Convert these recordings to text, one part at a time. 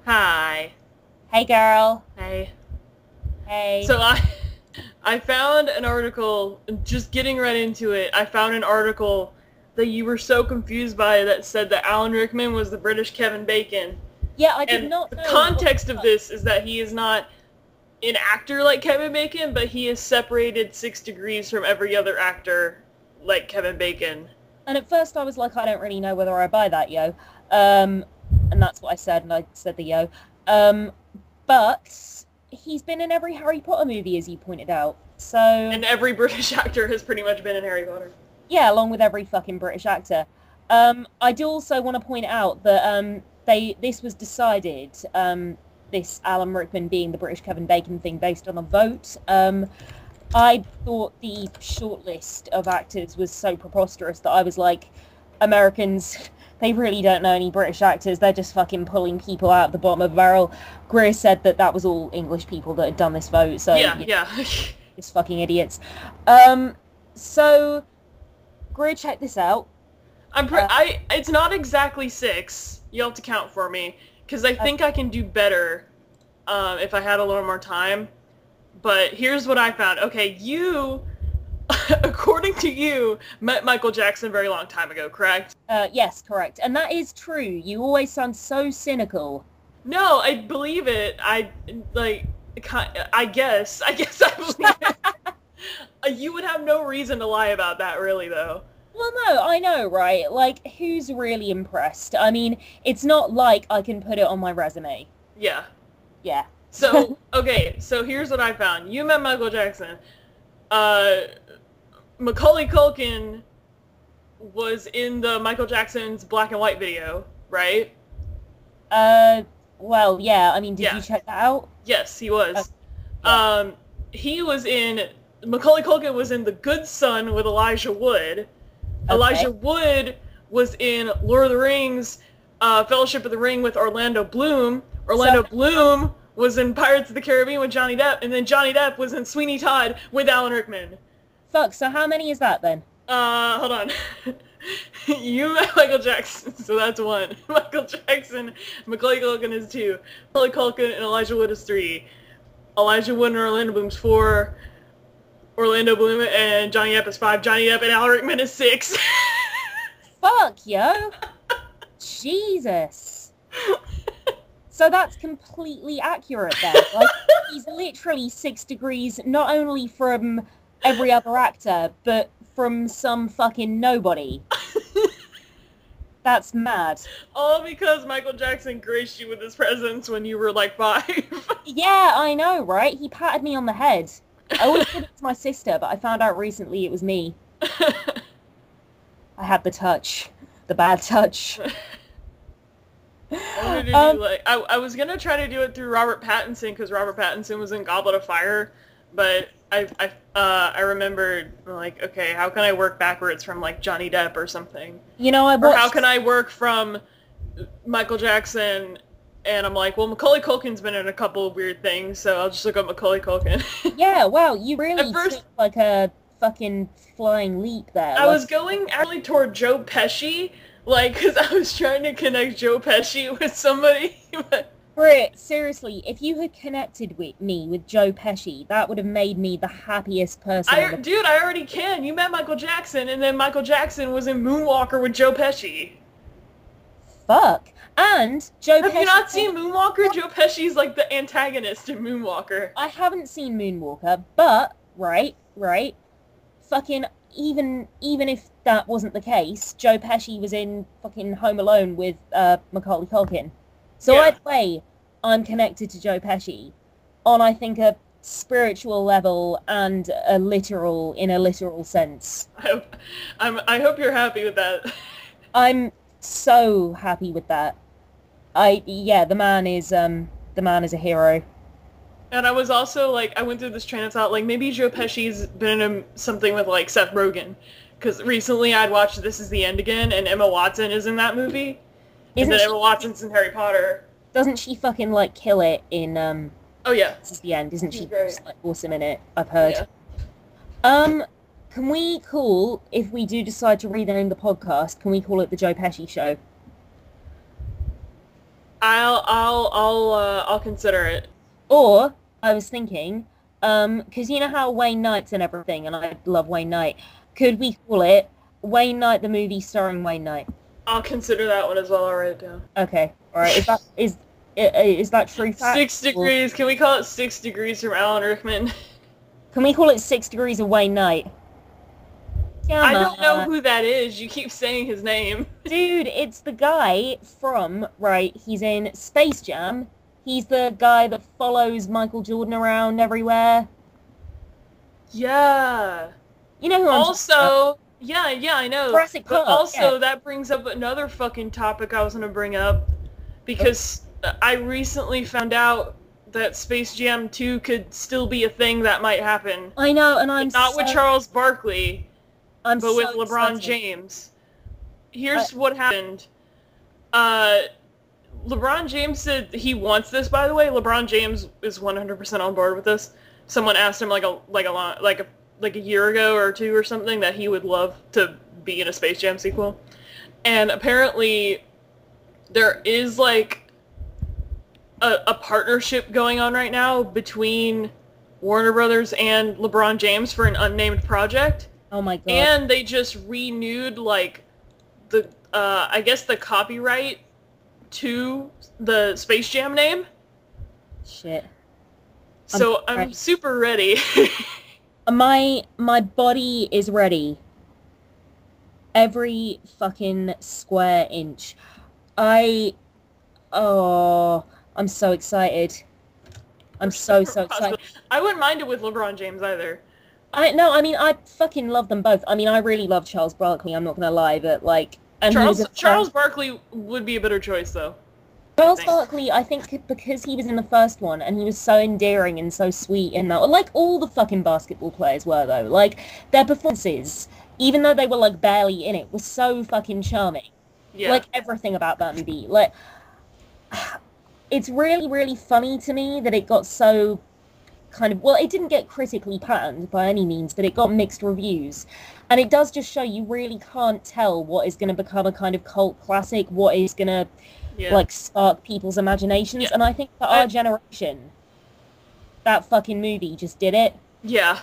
Hi. Hey, girl. Hey. Hey. So I found an article, just getting right into it, I found an article that you were so confused by that said that Alan Rickman was the British Kevin Bacon. Yeah, I did And not the know. context of this is that he is not an actor like Kevin Bacon, but he is separated 6 degrees from every other actor like Kevin Bacon. And at first I was like, I don't really know whether I buy that, yo. And that's what I said, and I said the yo. But he's been in every Harry Potter movie, as you pointed out. So... And every British actor has pretty much been in Harry Potter. Yeah, along with every fucking British actor. I do also want to point out that this was decided, this Alan Rickman being the British Kevin Bacon thing, based on a vote. I thought the shortlist of actors was so preposterous that I was like, Americans, they really don't know any British actors. They're just fucking pulling people out of the bottom of the barrel. Greer said that was all English people that had done this vote. So Yeah. just fucking idiots. So Greer, check this out. It's not exactly 6. You'll have to count for me, because I think I can do better if I had a little more time. But here's what I found. Okay, you, according to you, met Michael Jackson a very long time ago, correct? Yes, correct. And that is true. You always sound so cynical. No, I believe it. I guess I believe it. You would have no reason to lie about that, really, though. Well, no, I know, right? Like, who's really impressed? I mean, it's not like I can put it on my resume. Yeah. Yeah. So, okay, so here's what I found. You met Michael Jackson. Macaulay Culkin was in the Michael Jackson's black and white video, right? Well, yeah, I mean, did you check that out? Yes, he was. Yeah. Macaulay Culkin was in The Good Son with Elijah Wood. Okay. Elijah Wood was in Lord of the Rings, Fellowship of the Ring with Orlando Bloom. Orlando Bloom was in Pirates of the Caribbean with Johnny Depp, and then Johnny Depp was in Sweeney Todd with Alan Rickman. Fuck, so how many is that then? Hold on. You met Michael Jackson, so that's 1. Michael Jackson, Macaulay Culkin is 2. Macaulay Culkin and Elijah Wood is 3. Elijah Wood and Orlando Bloom's 4. Orlando Bloom and Johnny Depp is 5. Johnny Depp and Alan Rickman is 6. Fuck, yo. Jesus. So that's completely accurate then. Like, he's literally 6 degrees, not only from every other actor, but from some fucking nobody. That's mad. All because Michael Jackson graced you with his presence when you were like 5. Yeah, I know, right? He patted me on the head. I always thought it was my sister, but I found out recently it was me. I had the touch. The bad touch. I was gonna try to do it through Robert Pattinson, because Robert Pattinson was in Goblet of Fire, but I remembered, like, okay, how can I work backwards from, like, Johnny Depp or something? You know, Or how can I work from Michael Jackson? And I'm like, well, Macaulay Culkin's been in a couple of weird things, so I'll just look up Macaulay Culkin. Yeah, wow, you really took, like, a fucking flying leap there. I was going actually toward Joe Pesci, like, because I was trying to connect Joe Pesci with somebody. Brit, seriously, if you had connected with me with Joe Pesci, that would have made me the happiest person. Dude, I already can. You met Michael Jackson, and then Michael Jackson was in Moonwalker with Joe Pesci. Fuck. And Joe Pesci... Have you not seen Moonwalker? Joe Pesci's like the antagonist in Moonwalker. I haven't seen Moonwalker, but, right, fucking, even if that wasn't the case, Joe Pesci was in fucking Home Alone with Macaulay Culkin. So yeah. I'd say I'm connected to Joe Pesci on, I think, a spiritual level and in a literal sense. I hope you're happy with that. I'm so happy with that. The man is a hero. And I was also, like, I went through this train of thought, like, maybe Joe Pesci's been in something with, like, Seth Rogen. Because recently I'd watched This Is the End again, and Emma Watson is in that movie. And then Emma Watson's in Harry Potter. Doesn't she fucking, like, kill it in, Oh, yeah. This Is the End, isn't she? Great. Like, awesome in it, I've heard. Yeah. Can we call, if we do decide to rename the podcast, can we call it The Joe Pesci Show? I'll consider it. Or I was thinking, because you know how Wayne Knight's and everything, and I love Wayne Knight. Could we call it Wayne Knight the movie starring Wayne Knight? I'll consider that one as well. I'll write it down. Okay, all right. Is that true fact? 6 degrees. Can we call it 6 degrees from Alan Rickman? Can we call it 6 Degrees of Wayne Knight? I don't know who that is. You keep saying his name. Dude, it's the guy from, right, he's in Space Jam. He's the guy that follows Michael Jordan around everywhere. Yeah. You know who I'm talking about. Yeah, I know. Jurassic Park, but also, yeah. that brings up another fucking topic I was going to bring up. Because I recently found out that Space Jam 2 could still be a thing that might happen. I know, and I'm Not with Charles Barkley, but so with LeBron excited. James. Here's what happened. LeBron James said he wants this, by the way. LeBron James is 100% on board with this. Someone asked him like a year ago or two or something that he would love to be in a Space Jam sequel. And apparently there is like a partnership going on right now between Warner Brothers and LeBron James for an unnamed project. Oh my god. And they just renewed like the I guess the copyright to the Space Jam name. Shit. So I'm super ready. My body is ready. Every fucking square inch. I'm so excited. I'm so excited. I wouldn't mind it with LeBron James either. I fucking love them both. I mean, I really love Charles Barkley, I'm not gonna lie, but like... And Charles Barkley would be a better choice, though. Charles Barkley, I think because he was in the first one, and he was so endearing and so sweet in that... Like all the fucking basketball players were, though. Like, their performances, even though they were, like, barely in it, was so fucking charming. Yeah. Like, everything about that movie. Like... It's really, really funny to me that it got so kind of... Well, it didn't get critically panned by any means, but it got mixed reviews. And it does just show you really can't tell what is going to become a kind of cult classic, what is going to, like, spark people's imaginations. Yeah. And I think for our generation, that fucking movie just did it. Yeah.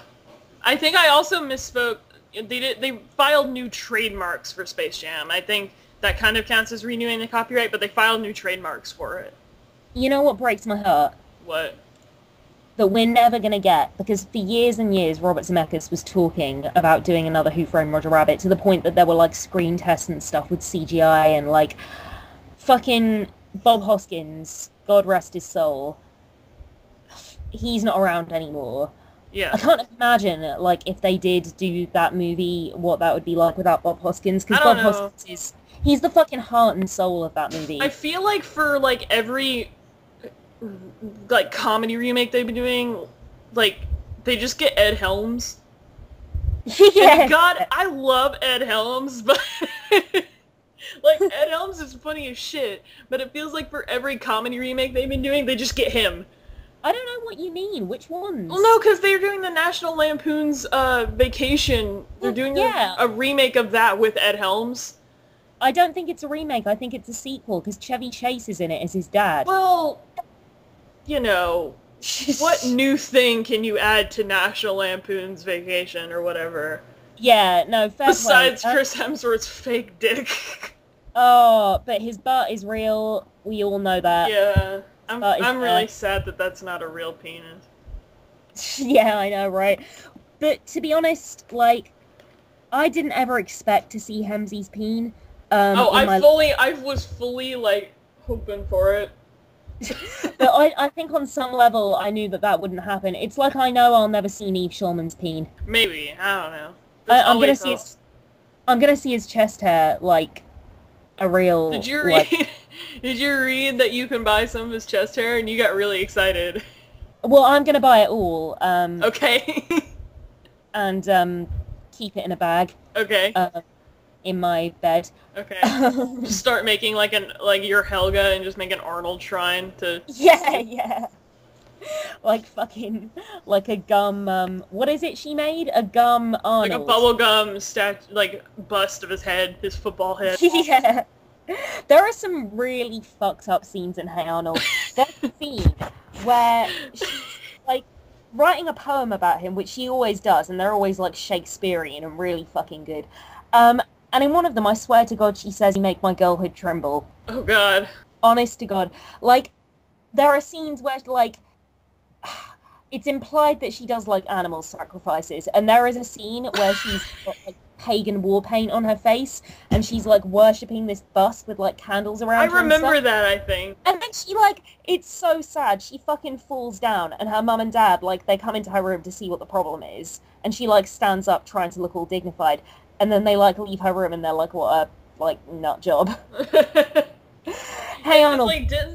I think I also misspoke. They filed new trademarks for Space Jam. I think that kind of counts as renewing the copyright, but they filed new trademarks for it. You know what breaks my heart? What? That we're never going to get, because for years and years Robert Zemeckis was talking about doing another Who Framed Roger Rabbit, to the point that there were like screen tests and stuff with CGI, and like fucking Bob Hoskins, God rest his soul, he's not around anymore. Yeah. I can't imagine, like, if they did do that movie, what that would be like without Bob Hoskins, because Bob Hoskins he's the fucking heart and soul of that movie. I feel like for like every like comedy remake they've been doing, like they just get Ed Helms. Yeah. And God, I love Ed Helms, but like Ed Helms is funny as shit. But it feels like for every comedy remake they've been doing, they just get him. I don't know what you mean. Which ones? Well, no, because they're doing the National Lampoon's Vacation. They're doing a remake of that with Ed Helms. I don't think it's a remake. I think it's a sequel, because Chevy Chase is in it as his dad. Well, you know, what new thing can you add to National Lampoon's Vacation or whatever? Yeah, no, fair Besides Chris Hemsworth's fake dick. Oh, but his butt is real. We all know that. Yeah, I'm really sad that that's not a real penis. Yeah, I know, right? But to be honest, like, I didn't ever expect to see Hemsy's peen. I was fully, like, hoping for it. But I think on some level I knew that wouldn't happen. It's like I know I'll never see Neve Schulman's peen. Maybe. I don't know. I'm gonna see his chest hair, like, a real... Did you read that you can buy some of his chest hair and you got really excited? Well, I'm gonna buy it all. Okay. And, keep it in a bag. Okay. In my bed. Okay. Just start making like your Helga and just make an Arnold shrine to... Yeah. Like fucking, like a gum, what is it she made? A gum Arnold. Like a bubblegum bust of his head, his football head. Yeah. There are some really fucked up scenes in Hey Arnold. There's a scene where she's like writing a poem about him, which she always does, and they're always like Shakespearean and really fucking good. Um, and in one of them, I swear to God, she says, "You make my girlhood tremble." Oh God. Honest to God, like there are scenes where like it's implied that she does like animal sacrifices, and there is a scene where she's got like pagan war paint on her face, and she's like worshipping this bust with like candles around I her and remember stuff. that, I think. And then she like, it's so sad. She fucking falls down, and her mum and dad like they come into her room to see what the problem is, and she like stands up trying to look all dignified, and then they like leave her room, and they're like, what a like nut job. Hey Arnold. Like, didn't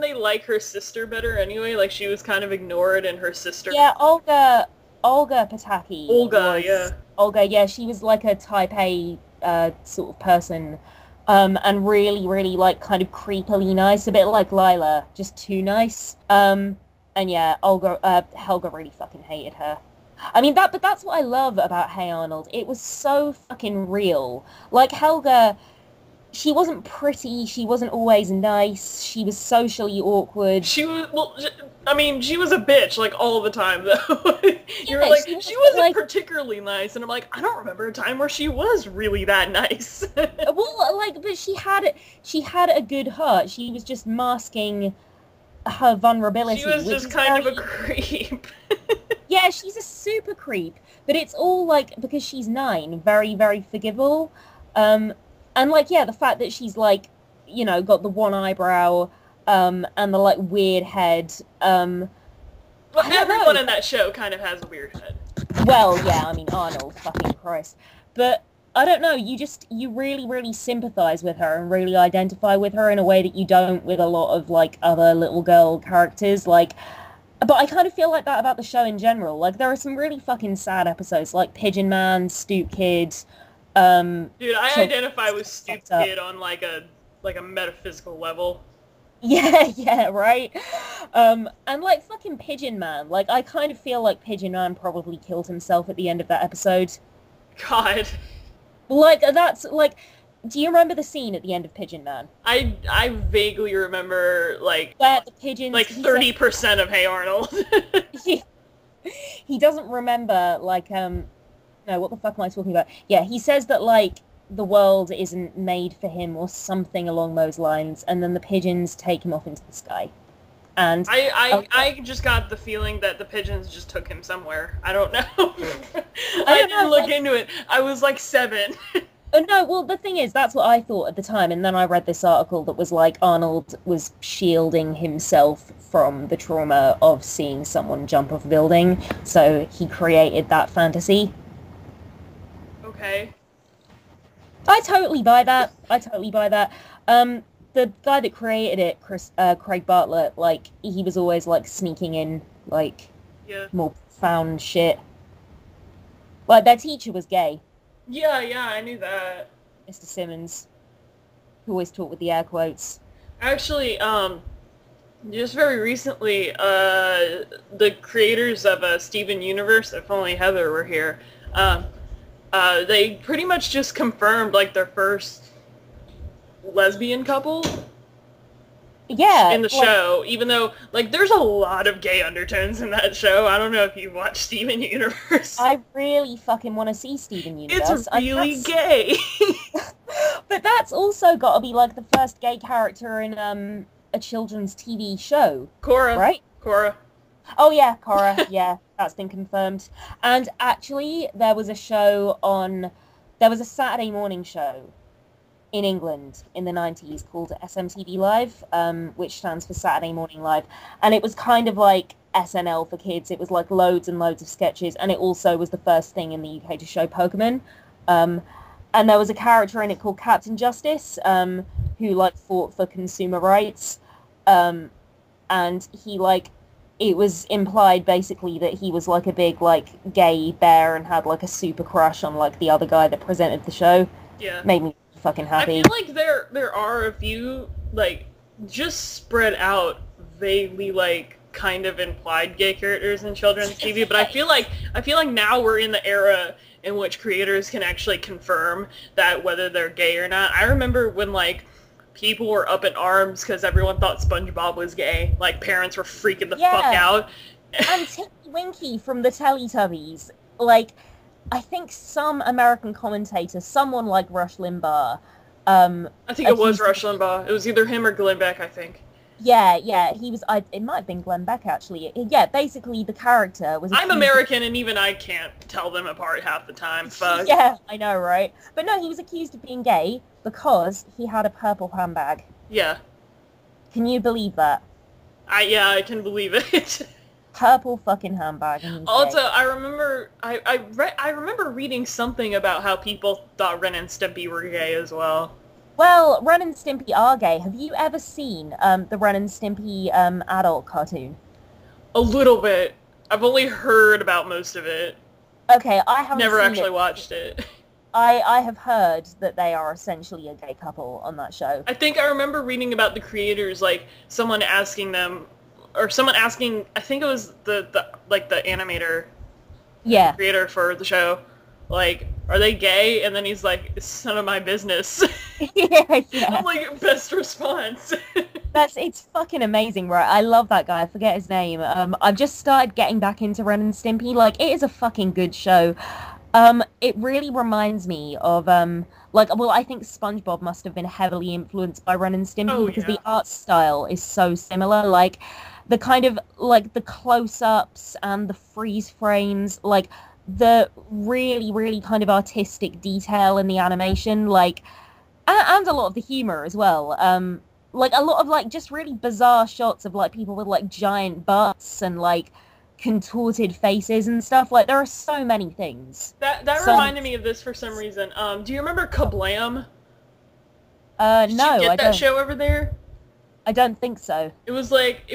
they like her sister better anyway? Like, she was kind of ignored, and her sister... Yeah, Olga Pataki. Yeah. Olga, yeah, she was like a type A sort of person, and really, really like kind of creepily nice, a bit like Lila, just too nice. And yeah, Helga really fucking hated her. I mean, but that's what I love about Hey Arnold. It was so fucking real. Like, Helga, she wasn't pretty, she wasn't always nice, she was socially awkward. She was, well, I mean, she was a bitch, like, all the time, though. You were Yeah, like, she she was, wasn't like- particularly nice, and I'm like, I don't remember a time where she was really that nice. Well, like, but she had a good heart. She was just masking her vulnerability. She was which just is kind of very- a creep. Yeah, she's a super creep, but it's all like because she's 9, very, very forgivable. And like, yeah, the fact that she's like, you know, got the one eyebrow, and the like weird head. Well, I don't everyone know. in that show kind of has a weird head. Well, yeah, I mean Arnold, fucking Christ. But I don't know, you really, really sympathize with her and really identify with her in a way that you don't with a lot of like other little girl characters. Like, but I kind of feel like that about the show in general. Like, there are some really fucking sad episodes, like Pigeon Man, Stoop Kid. Dude, I So- identify with Stoop What's up? Kid on like a metaphysical level. Yeah, right. And like fucking Pigeon Man. Like, I kind of feel like Pigeon Man probably killed himself at the end of that episode. God. Like, that's like, do you remember the scene at the end of Pigeon Man? I vaguely remember like Where the pigeons... like he 30% of Hey Arnold. said- he doesn't remember, like, no, what the fuck am I talking about? Yeah, he says that, like, the world isn't made for him or something along those lines, and then the pigeons take him off into the sky. And I just got the feeling that the pigeons just took him somewhere. I don't know. I don't didn't know, look like- into it. I was like 7. No, well, the thing is, that's what I thought at the time, and then I read this article that was like Arnold was shielding himself from the trauma of seeing someone jump off a building, so he created that fantasy. Okay. I totally buy that. The guy that created it, Craig Bartlett, like, he was always, like, sneaking in, like, Yeah. more profound shit. Like, their teacher was gay, Yeah, I knew that. Mr. Simmons, who always talked with the air quotes. Actually, just very recently, the creators of Steven Universe, if only Heather were here, they pretty much just confirmed, like, their first lesbian couple Yeah. in the like, show, even though, like, there's a lot of gay undertones in that show. I don't know if you've watched Steven Universe. I really fucking want to see Steven Universe. It's really that's- gay. But that's also got to be, like, the first gay character in a children's TV show, Cora. right? Cora. Oh yeah, Cora. Yeah, that's been confirmed. And actually, there was a Saturday morning show in England in the 90s called SMTV Live, which stands for Saturday Morning Live. And it was kind of like SNL for kids. It was like loads and loads of sketches. And it also was the first thing in the UK to show Pokemon. And there was a character in it called Captain Justice, who like fought for consumer rights. And he like, it was implied basically that he was like a big like gay bear and had like a super crush on like the other guy that presented the show. Yeah. Made me fucking I happy. feel like there are a few, like, just spread out, vaguely, like, kind of implied gay characters in children's TV, but I feel like now we're in the era in which creators can actually confirm that whether they're gay or not. I remember when, like, people were up in arms because everyone thought SpongeBob was gay. Like, parents were freaking the Yeah. fuck out. And Tinky Winky from the Teletubbies. Like, I think some American commentator, someone like Rush Limbaugh, I think it was Rush Limbaugh. It was either him or Glenn Beck, I think. Yeah, he was, it might have been Glenn Beck, actually. Yeah, basically, the character was... I'm American, and even I can't tell them apart half the time. Fuck. Yeah, I know, right? But no, he was accused of being gay because he had a purple handbag. Yeah. Can you believe that? I can believe it. Purple fucking handbag. Also, I remember I remember reading something about how people thought Ren and Stimpy were gay as well. Well, Ren and Stimpy are gay. Have you ever seen the Ren and Stimpy adult cartoon? A little bit. I've only heard about most of it. Okay, I haven't Never seen actually watched it. I have heard that they are essentially a gay couple on that show. I think I remember reading about the creators, like someone asking them, or someone asking, I think it was the animator, Yeah, creator for the show, like, are they gay? And then he's like, it's none of my business. yeah. I'm like, best response. It's fucking amazing, right? I love that guy. I forget his name. I've just started getting back into Ren and Stimpy. Like, it is a fucking good show. It really reminds me of, I think SpongeBob must have been heavily influenced by Ren and Stimpy because the art style is so similar. Like, the kind of, like, the close-ups and the freeze frames, like, the really, really kind of artistic detail in the animation, like, and a lot of the humor as well. Like, a lot of, like, just really bizarre shots of, like, people with, like, giant butts and, like, contorted faces and stuff. Like, there are so many things. That reminded me of this for some reason. Do you remember Kablam? No, Did you get that show over there? I don't think so. It was almost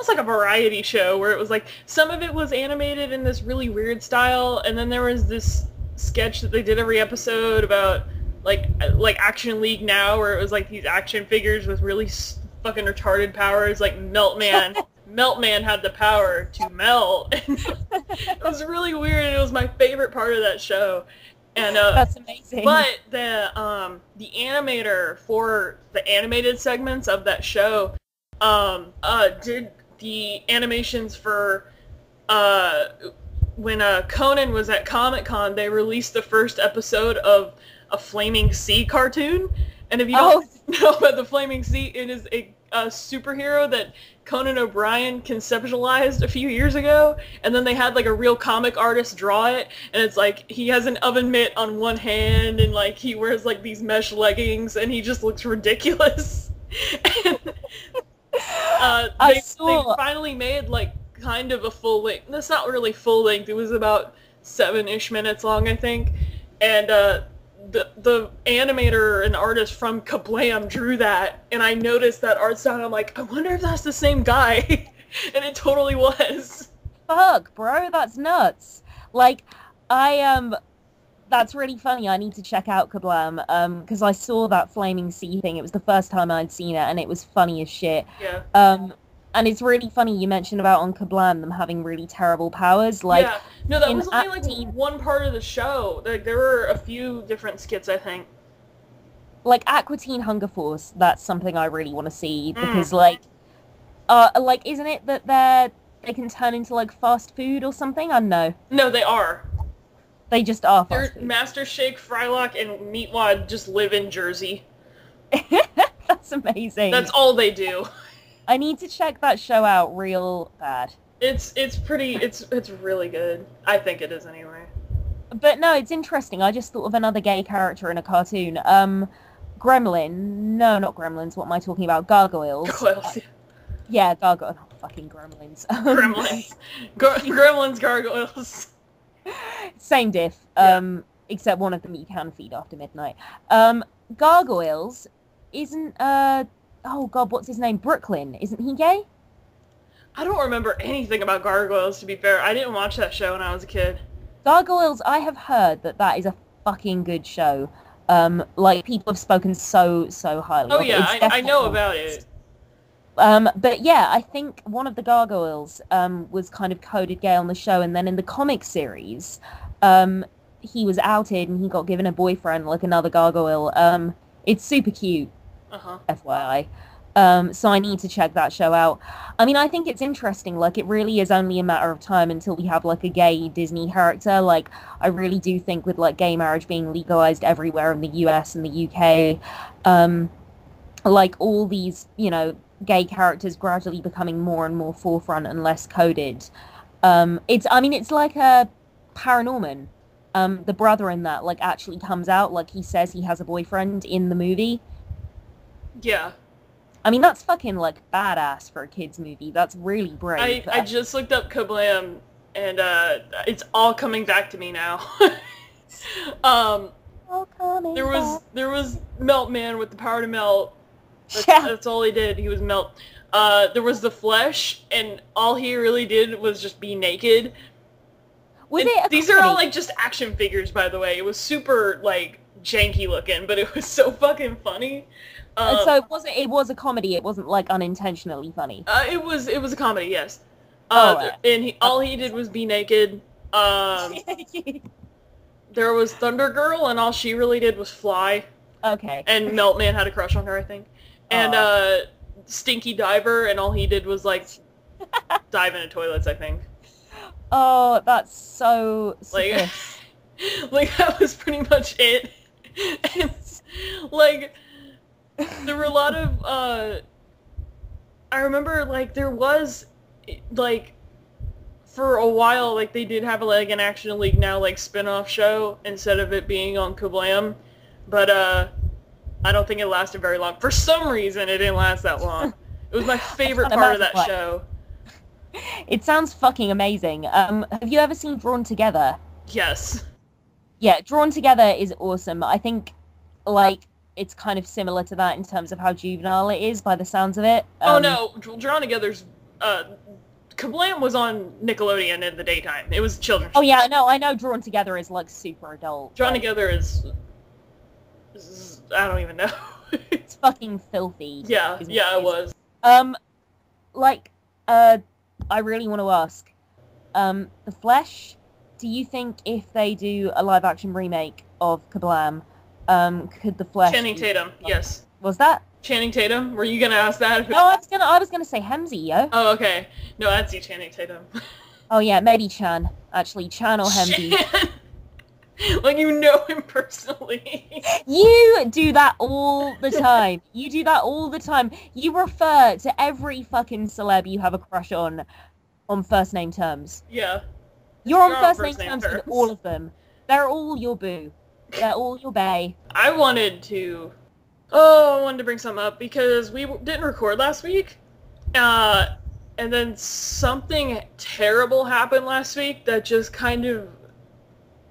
like a variety show where it was like some of it was animated in this really weird style, and then there was this sketch that they did every episode about like Action League Now, where it was like these action figures with really fucking retarded powers, like Meltman. Meltman had the power to melt. And it was really weird, and it was my favorite part of that show. And that's amazing. But the animator for the animated segments of that show did the animations for when Conan was at Comic-Con. They released the first episode of a Flaming Sea cartoon. And if you don't know about the Flaming Sea, it is a superhero that Conan O'Brien conceptualized a few years ago, and then they had like a real comic artist draw it, and it's like he has an oven mitt on one hand, and like he wears like these mesh leggings, and he just looks ridiculous. And, they finally made like kind of a full length. That's not really full length. It was about 7-ish minutes long, I think, and the animator and artist from Kablam drew that, and I noticed that art style, and I'm like, I wonder if that's the same guy. And it totally was. Fuck, bro, that's nuts. Like, that's really funny. I need to check out Kablam, because I saw that Flaming Sea thing. It was the first time I'd seen it, and it was funny as shit. Yeah. And it's really funny you mentioned about on Kablam them having really terrible powers. Like, yeah. No, that was only like one part of the show. Like, there were a few different skits, I think. Like Aqua Teen Hunger Force, that's something I really want to see because like isn't it that they can turn into like fast food or something? I don't know. No, they are. They just are fast food. Master Shake, Frylock, and Meatwad just live in Jersey. That's amazing. That's all they do. I need to check that show out real bad. It's really good. I think it is anyway. But no, it's interesting. I just thought of another gay character in a cartoon. Gremlin. No, not Gremlins. What am I talking about? Gargoyles. Gargoyles. Yeah, gargoyles. Oh, fucking Gremlins. Gremlins. Gremlins, gargoyles. Same diff. Except one of them you can feed after midnight. Gargoyles isn't, oh god, what's his name? Brooklyn. Isn't he gay? I don't remember anything about Gargoyles, to be fair. I didn't watch that show when I was a kid. Gargoyles, I have heard that is a fucking good show. Like, people have spoken so highly of it. Yeah, I know about it. But yeah, I think one of the Gargoyles was kind of coded gay on the show, and then in the comic series, he was outed and he got given a boyfriend like another gargoyle. It's super cute, Uh-huh. FYI. So I need to check that show out. I mean, I think it's interesting. Like, it really is only a matter of time until we have like a gay Disney character. Like, I really do think with like gay marriage being legalized everywhere in the US and the UK, like all these, gay characters gradually becoming more and more forefront and less coded. It's like a Paranorman. The brother in that like actually comes out, like he says he has a boyfriend in the movie. Yeah. I mean, that's fucking like badass for a kids movie. That's really brave. I just looked up Kablam, and it's all coming back to me now. There was Melt Man with the power to melt. That's all he did. He was melt. There was the Flesh, and all he really did was just be naked. These are all like just action figures, by the way. It was super like janky looking, but it was so fucking funny. So it was a comedy. It wasn't like unintentionally funny. It was a comedy, yes. Right. And all he did was be naked. There was Thunder Girl, and all she really did was fly. Okay. And Meltman had a crush on her, I think. And Stinky Diver, and all he did was like dive into toilets, I think. Oh, that's so like, like that was pretty much it. And, like, there were a lot of I remember like there was like for a while like they did have like an Action League Now like spin-off show instead of it being on Kablam, but I don't think it lasted very long. For some reason it didn't last that long. It was my favorite part of that show. It sounds fucking amazing. Have you ever seen Drawn Together? Yes. Yeah, Drawn Together is awesome. I think like it's kind of similar to that in terms of how juvenile it is by the sounds of it. Oh no, Drawn Together's Kablam was on Nickelodeon in the daytime. It was children's. Oh yeah, no, I know Drawn Together is like super adult. Drawn Together is I don't even know. It's fucking filthy. Yeah, it was. I really want to ask, The Flesh, do you think if they do a live action remake of Kablam, could The Flesh... Channing Tatum, yes. Was that? Channing Tatum? Were you gonna ask that? No, I was gonna say Hemsy, yo. Oh, okay. No, I'd see Channing Tatum. Oh yeah, maybe Chan. Actually, Chan or Hemsy. Like, you know him personally. You do that all the time. You do that all the time. You refer to every fucking celeb you have a crush on first name terms. Yeah. You're on first name terms with all of them. They're all your boo. They're all your bae. I wanted to bring something up because we didn't record last week. And then something terrible happened last week that just kind of...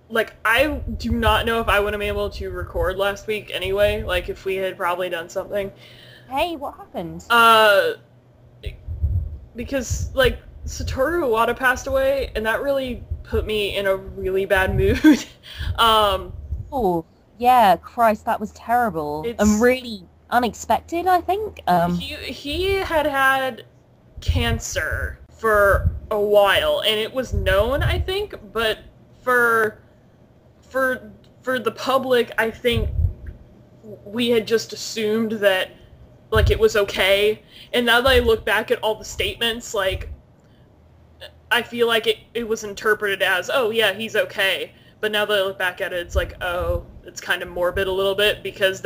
Like, I do not know if I would have been able to record last week anyway, like, if we had probably done something. Hey, what happened? Because, like, Satoru Iwata passed away, and that really put me in a really bad mood. Oh, yeah, Christ, that was terrible. And really unexpected, I think. He had cancer for a while, and it was known, I think, but for the public, I think we had just assumed that, like, it was okay. And now that I look back at all the statements, like, I feel like it was interpreted as, oh, yeah, he's okay. But now that I look back at it, it's like, oh, it's kind of morbid a little bit, because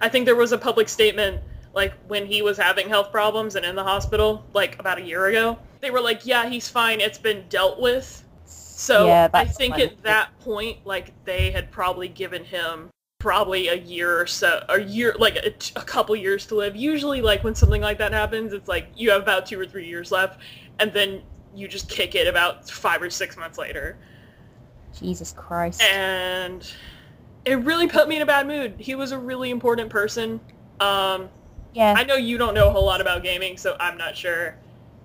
I think there was a public statement, like, when he was having health problems and in the hospital, like, about a year ago. They were like, yeah, he's fine, it's been dealt with. So yeah, I think at that point, like, they had probably given him probably a year or so, like a couple years to live. Usually, like, when something like that happens, it's like you have about 2 or 3 years left, and then you just kick it about 5 or 6 months later. Jesus Christ. And it really put me in a bad mood. He was a really important person. Yeah. I know you don't know a whole lot about gaming, so I'm not sure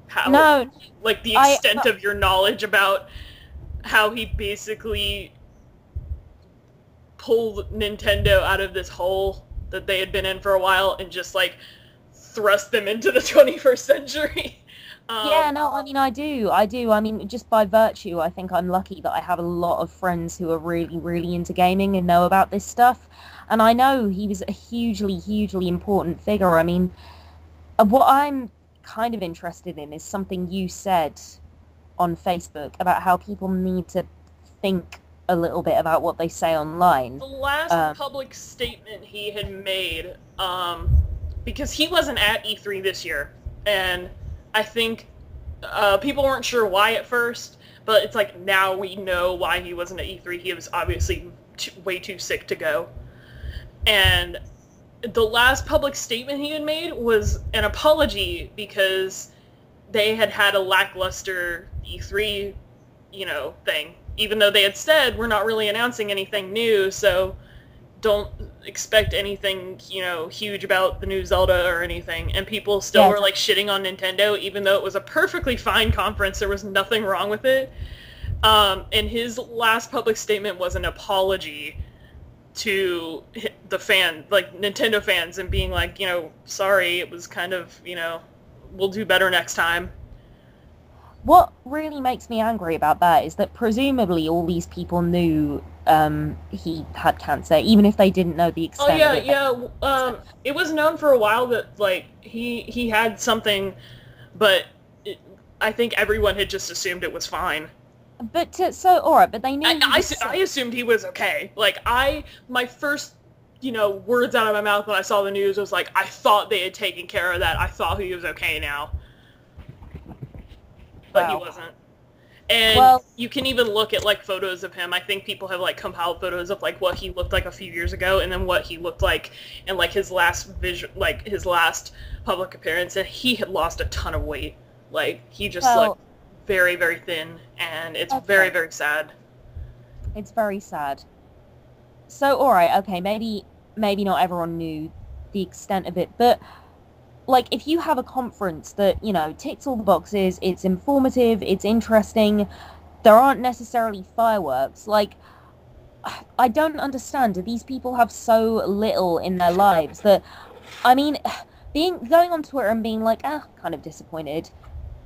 how, like, the extent of your knowledge about how he basically pulled Nintendo out of this hole that they had been in for a while and just, like, thrust them into the 21st century. Yeah, no, I mean, I do. I mean, just by virtue, I think I'm lucky that I have a lot of friends who are really, really into gaming and know about this stuff. And I know he was a hugely, hugely important figure. I mean, what I'm kind of interested in is something you said on Facebook about how people need to think a little bit about what they say online. The last public statement he had made, because he wasn't at E3 this year, and I think people weren't sure why at first, but it's like now we know why he wasn't at E3. He was obviously way too sick to go. And the last public statement he had made was an apology because they had had a lackluster E3, thing. Even though they had said, we're not really announcing anything new, so don't expect anything, huge about the new Zelda or anything. And people still were, like, shitting on Nintendo, even though it was a perfectly fine conference. There was nothing wrong with it. And his last public statement was an apology to the Nintendo fans, and being like, sorry, it was kind of, we'll do better next time. What really makes me angry about that is that presumably all these people knew he had cancer, even if they didn't know the extent of it. Yeah. It was known for a while that, like, he had something, but I think everyone had just assumed it was fine. But, alright, but they knew... I assumed he was okay. Like, my first, words out of my mouth when I saw the news was like, I thought they had taken care of that. I thought he was okay now. But he wasn't. And you can even look at, like, photos of him. I think people have, like, compiled photos of, like, what he looked like a few years ago, and then what he looked like in, like, his last his last public appearance, and he had lost a ton of weight. Like, he just looked very, very thin, and it's very, very sad. It's very sad. So, alright, okay, maybe not everyone knew the extent of it, but... like, if you have a conference that, ticks all the boxes, it's informative, it's interesting, there aren't necessarily fireworks, like, I don't understand. Do these people have so little in their lives that, I mean, going on Twitter and being like, kind of disappointed,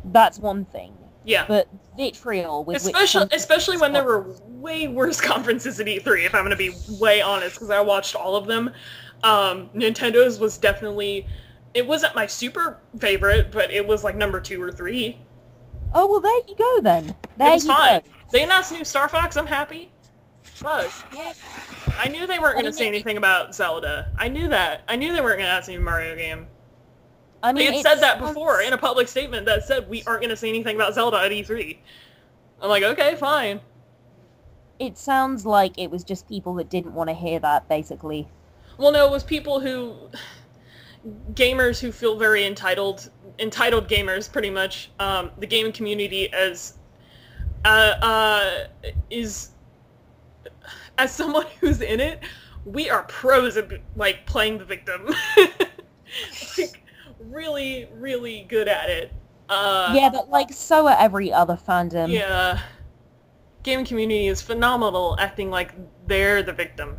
that's one thing. Yeah. But vitriol with especially when there were way worse conferences at E3, if I'm going to be way honest, because I watched all of them. Nintendo's was definitely... it wasn't my super favorite, but it was like number 2 or 3. Oh, well, there you go, then. It was fine. They announced new Star Fox, I'm happy. But I knew they weren't going to say anything about Zelda. I knew that. I knew they weren't going to announce a new Mario game. I mean, they had said that before in a public statement that said, we aren't going to say anything about Zelda at E3. I'm like, okay, fine. It sounds like it was just people that didn't want to hear that, basically. Well, no, it was people who... gamers who feel very entitled gamers, pretty much. The gaming community is as someone who's in it, we are pros at, like, playing the victim. Like, really, really good at it. Yeah, but, like, so are every other fandom. Yeah. Gaming community is phenomenal acting like they're the victim.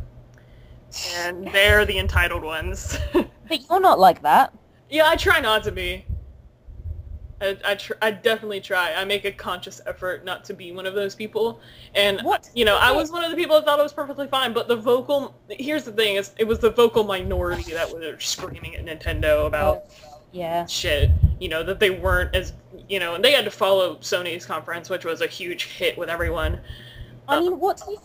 And they're the entitled ones. But you're not like that. Yeah, I try not to be. I definitely try. I make a conscious effort not to be one of those people. And, I was one of the people that thought it was perfectly fine, but here's the thing, it was the vocal minority that were screaming at Nintendo about shit. That they weren't as, and they had to follow Sony's conference, which was a huge hit with everyone. I mean, what do you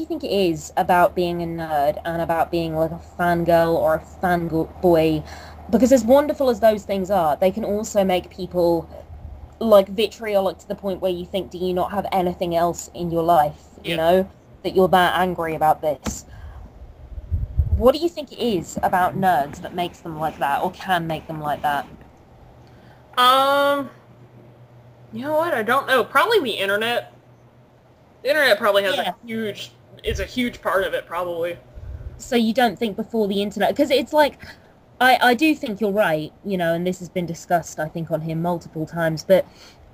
think it is about being a nerd and about being, like, a fangirl or a fanboy? Because as wonderful as those things are, they can also make people, like, vitriolic to the point where you think, do you not have anything else in your life, that you're that angry about this? What do you think it is about nerds that makes them like that, or can make them like that? You know what? I don't know. Probably the internet. The internet probably has is a huge part of it, probably. So you don't think before the internet... because it's like... I do think you're right, and this has been discussed, I think, on here multiple times, but,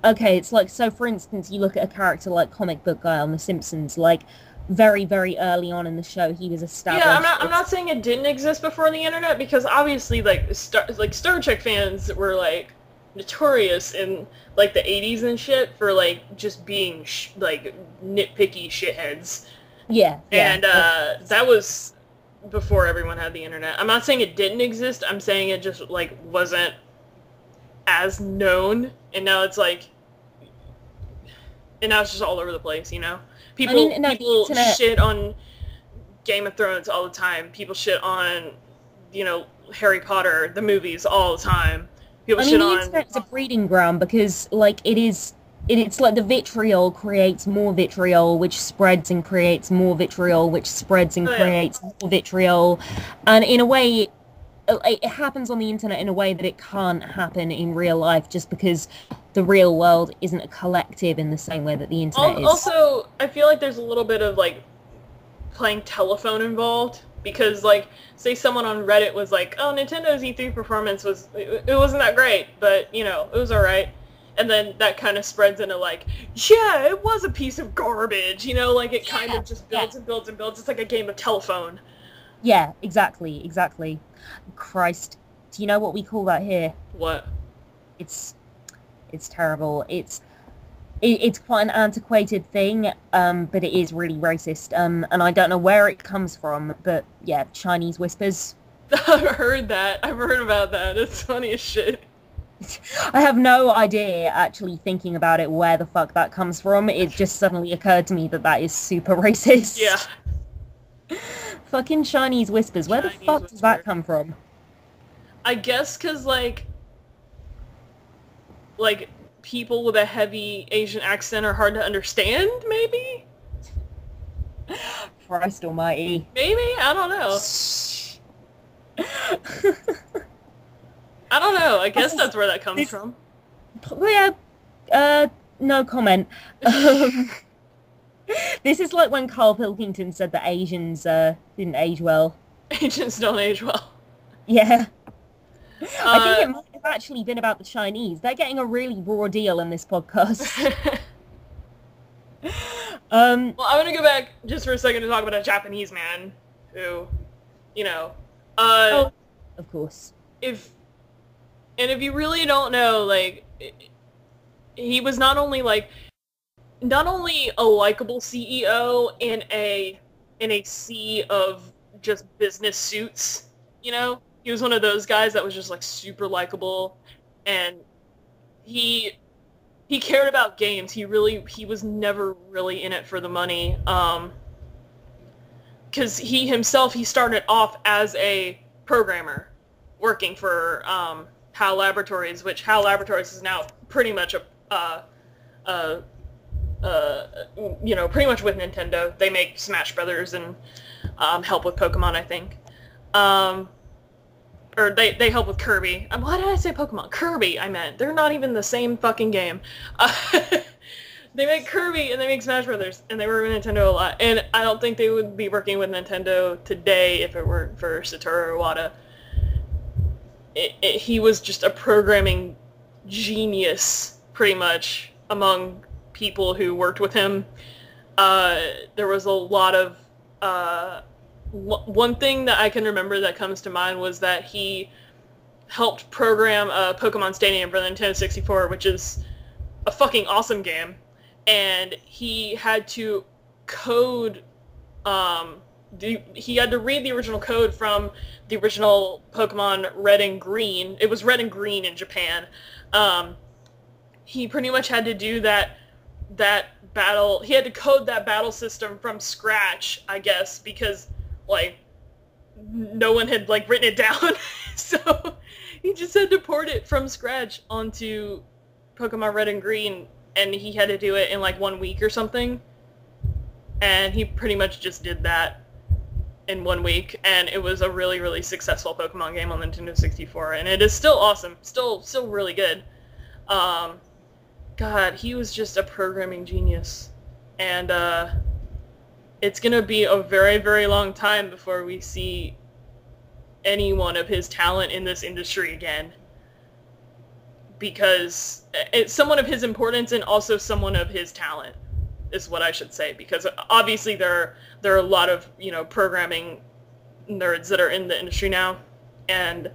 okay, it's like, so for instance, you look at a character like Comic Book Guy on The Simpsons, like, very, very early on in the show, he was established. Yeah, I'm not saying it didn't exist before the internet, because obviously, like, Star Trek fans were, like, notorious in, like, the 80s and shit for, like, just being, like, nitpicky shitheads. Yeah. And, that was before everyone had the internet. I'm not saying it didn't exist, I'm saying it just, like, wasn't as known, and now it's, like, and now it's just all over the place, you know? People shit on Game of Thrones all the time. People shit on, you know, Harry Potter, the movies, all the time. People shit on... the internet's a breeding ground because, like, it's like the vitriol creates more vitriol, which spreads and creates more vitriol, which spreads and creates more vitriol. And in a way, it happens on the internet in a way that it can't happen in real life, just because the real world isn't a collective in the same way that the internet is. Also, I feel like there's a little bit of, like, playing telephone involved, because, like, say someone on Reddit was like, oh, Nintendo's E3 performance it wasn't that great, but, you know, it was alright. And then that kind of spreads into, like, yeah, it was a piece of garbage, you know, like, it kind of just builds and builds and builds. It's like a game of telephone. Yeah, exactly. Christ. Do you know what we call that here? What? It's terrible. It's quite an antiquated thing, but it is really racist. And I don't know where it comes from, but yeah, Chinese whispers. I've heard that. I've heard about that. It's funny as shit. I have no idea, actually, thinking about it, where the fuck that comes from. It just suddenly occurred to me that is super racist. Yeah. Fucking Chinese whispers. Where the fuck does that come from? I guess because, like, people with a heavy Asian accent are hard to understand, maybe? Christ almighty. Maybe? I don't know. I don't know. I guess that's where that comes from. Yeah, no comment. This is like when Carl Pilkington said that Asians didn't age well. Asians don't age well. Yeah. I think it might have actually been about the Chinese. They're getting a really raw deal in this podcast. Well, I want to go back just for a second to talk about a Japanese man who, you know, of course. If you really don't know, like, he was not only a likable CEO in a sea of just business suits, you know? He was one of those guys that was just, like, super likable, and he cared about games. He was never really in it for the money, because he started off as a programmer working for HAL Laboratories, which HAL Laboratories is now pretty much you know, pretty much with Nintendo. They make Smash Brothers and help with Pokemon, I think. Or they help with Kirby. Why did I say Pokemon? Kirby, I meant. They're not even the same fucking game. They make Kirby and they make Smash Brothers, and they work with Nintendo a lot. And I don't think they would be working with Nintendo today if it weren't for Satoru Iwata. He was just a programming genius, pretty much, among people who worked with him. There was a lot of... one thing that I can remember that comes to mind was that he helped program Pokemon Stadium for the Nintendo 64, which is a fucking awesome game. And he had to code... he had to read the original code from the original Pokemon Red and Green. It was Red and Green in Japan. He pretty much had to do that battle. He had to code that battle system from scratch, I guess, because, like, no one had, like, written it down. So he just had to port it from scratch onto Pokemon Red and Green, and he had to do it in, like, 1 week or something. And he pretty much just did that in 1 week, and it was a really, really successful Pokemon game on the Nintendo 64, and it is still awesome. Still really good. God, he was just a programming genius. And it's gonna be a very, very long time before we see anyone of his talent in this industry again. Because it's someone of his importance and also someone of his talent. is what I should say, because obviously there are a lot of, you know, programming nerds that are in the industry now, and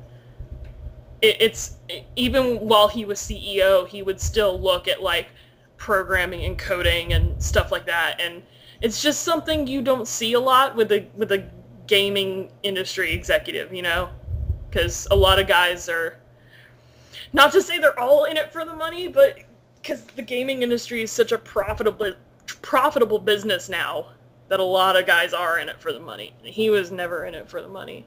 it's even while he was CEO, he would still look at like programming and coding and stuff like that, and it's just something you don't see a lot with a gaming industry executive, you know, because a lot of guys are, not to say they're all in it for the money, but because the gaming industry is such a profitable business now that a lot of guys are in it for the money. He was never in it for the money,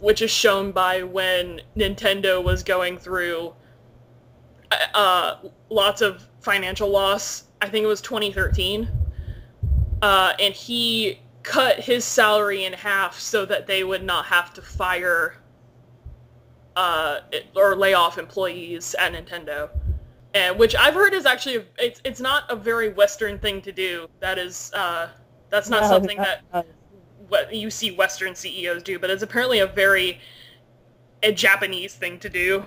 which is shown by when Nintendo was going through lots of financial loss. I think it was 2013, and he cut his salary in half so that they would not have to fire or lay off employees at Nintendo. And which I've heard is actually, it's not a very Western thing to do. That's not something that what you see Western CEOs do, but it's apparently a Japanese thing to do.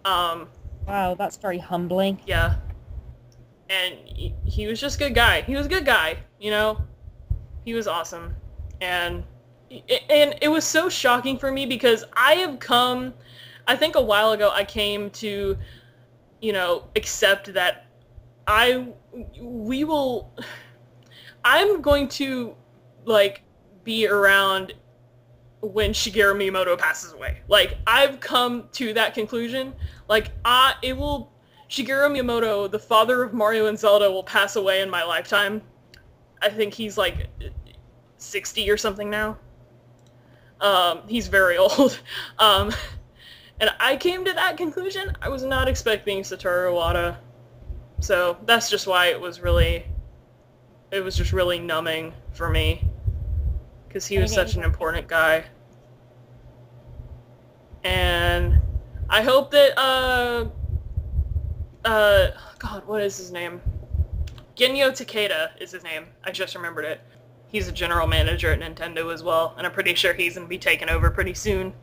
Wow, that's very humbling. Yeah. And he was just a good guy. He was a good guy, you know? He was awesome. And it was so shocking for me because I think a while ago I came to, you know, accept that I'm going to, like, be around when Shigeru Miyamoto passes away. Like, I've come to that conclusion. Like, Shigeru Miyamoto, the father of Mario and Zelda, will pass away in my lifetime. I think he's, like, 60 or something now. He's very old. And I came to that conclusion. I was not expecting Satoru Iwata. So that's just why it was just really numbing for me. Because he was such an important guy. And I hope that, God, what is his name? Genyo Takeda is his name. I just remembered it. He's a general manager at Nintendo as well, and I'm pretty sure he's going to be taken over pretty soon.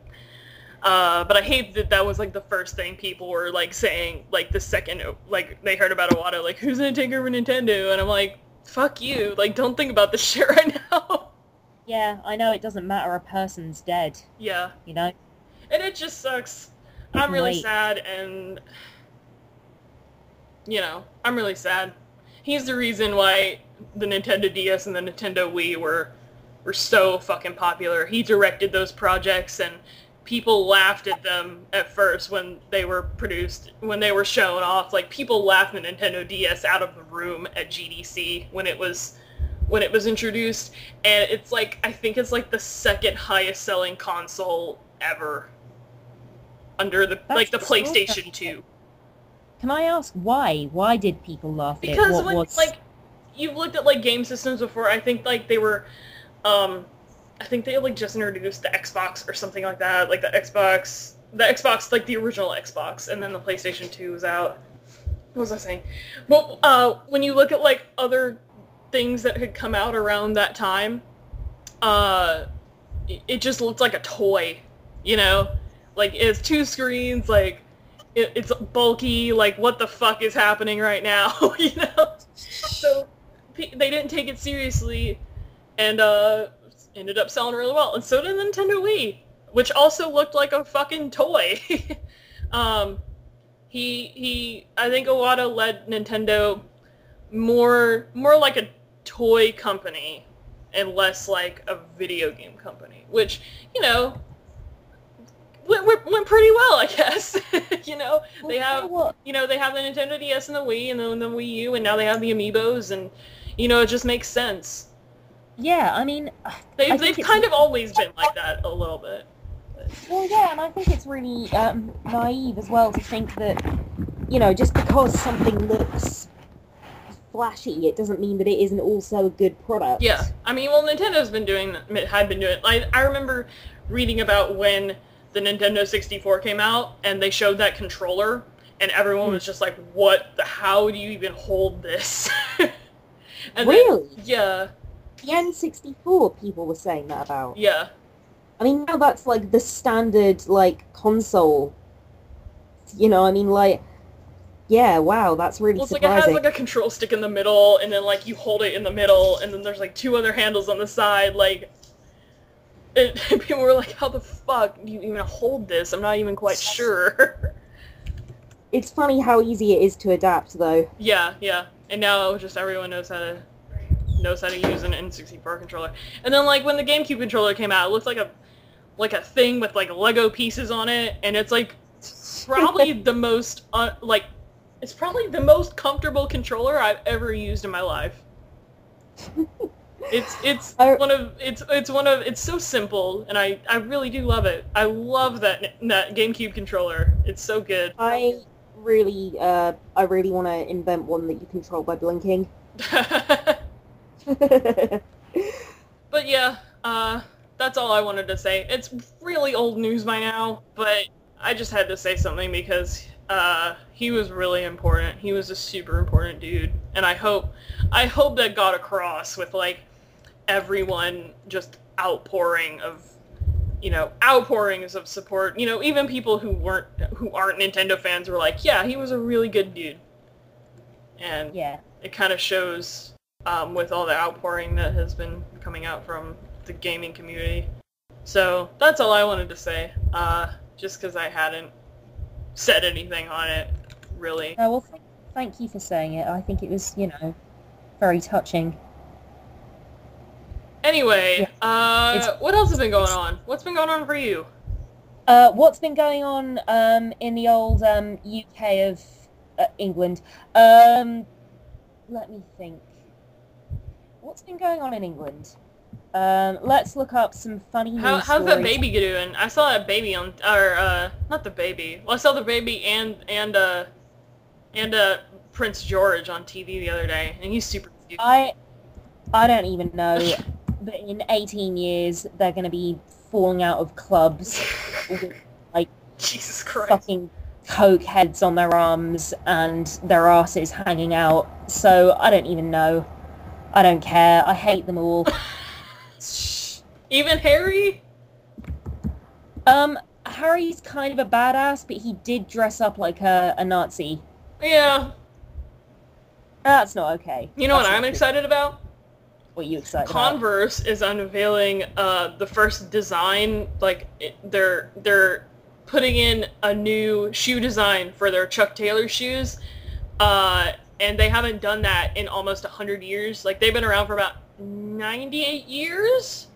But I hate that was, like, the first thing people were, like, saying, like, the second, like, they heard about Iwata, like, who's going to take over Nintendo? And I'm like, fuck you. Like, don't think about this shit right now. Yeah, I know it doesn't matter, a person's dead. Yeah. You know? And it just sucks. I'm really sad, and, you know, I'm really sad. He's the reason why the Nintendo DS and the Nintendo Wii were so fucking popular. He directed those projects, and people laughed at them at first when they were produced, when they were shown off. Like, people laughed the Nintendo DS out of the room at GDC when it was introduced, and it's like, I think it's like the second highest selling console ever under the PlayStation 2. Can I ask why? Why did people laugh at it? Because like, you've looked at, like, game systems before. I think, like, they were, I think they, like, just introduced the Xbox or something like that. Like, the Xbox, like, the original Xbox, and then the PlayStation 2 was out. What was I saying? Well, when you look at, like, other things that had come out around that time, it just looked like a toy, you know? Like, it's two screens, like, it's bulky, like, what the fuck is happening right now, you know? So, they didn't take it seriously, and, ended up selling really well. And so did the Nintendo Wii, which also looked like a fucking toy. I think Iwata led Nintendo more like a toy company and less like a video game company, which, you know, went pretty well, I guess. You know, they have the Nintendo DS and the Wii, and then the Wii U, and now they have the Amiibos, and, you know, it just makes sense. Yeah, I mean, they've kind of always been like that a little bit. Well, yeah, and I think it's really naive as well to think that, you know, just because something looks flashy, it doesn't mean that it isn't also a good product. Yeah, I mean, well, Nintendo's had been doing. I remember reading about when the Nintendo 64 came out, and they showed that controller, and everyone was just like, how do you even hold this? And really? Then, yeah. The N64 people were saying that about. Yeah. I mean, now that's, like, the standard, like, console. You know, I mean, like, Yeah, wow, that's really Well, it's like it has surprising. like a control stick in the middle, and then like you hold it in the middle, and then there's like two other handles on the side. Like, people were like, "How the fuck do you even hold this?" I'm not even quite sure. It's funny how easy it is to adapt, though. Yeah, yeah. And now just everyone knows how to use an N64 controller. And then like when the GameCube controller came out, it looked like a thing with like Lego pieces on it, and it's like probably the most it's probably the most comfortable controller I've ever used in my life. It's I, it's so simple, and I really do love it. I love that GameCube controller. It's so good. I I really want to invent one that you control by blinking. But yeah, that's all I wanted to say. It's really old news by now, but I just had to say something because he was really important. He was a super important dude, and I hope that got across with like everyone just outpourings of support. You know, even people who aren't Nintendo fans were like, yeah, he was a really good dude, and Yeah. it kind of shows with all the outpouring that has been coming out from the gaming community. So that's all I wanted to say, just because I hadn't said anything on it, really. Well, thank you for saying it. I think it was, very touching. Anyway, It's- what else has been going on? What's been going on for you? What's been going on in the old UK of England? Let me think. What's been going on in England? Let's look up some funny news How's stories. that baby doing? I saw that baby on, or not the baby. Well, I saw the baby and Prince George on TV the other day, and he's super cute. I don't even know, but in 18 years they're going to be falling out of clubs with like Jesus Christ. fucking coke heads on their arms and their asses hanging out. So I don't even know. I don't care. I hate them all. Even Harry? Harry's kind of a badass, but he did dress up like a Nazi. Yeah. That's not okay. You know That's what not I'm good. excited about? What are you excited about? Converse is unveiling the first design. Like they're putting in a new shoe design for their Chuck Taylor shoes, and they haven't done that in almost 100 years. Like they've been around for about 98 years,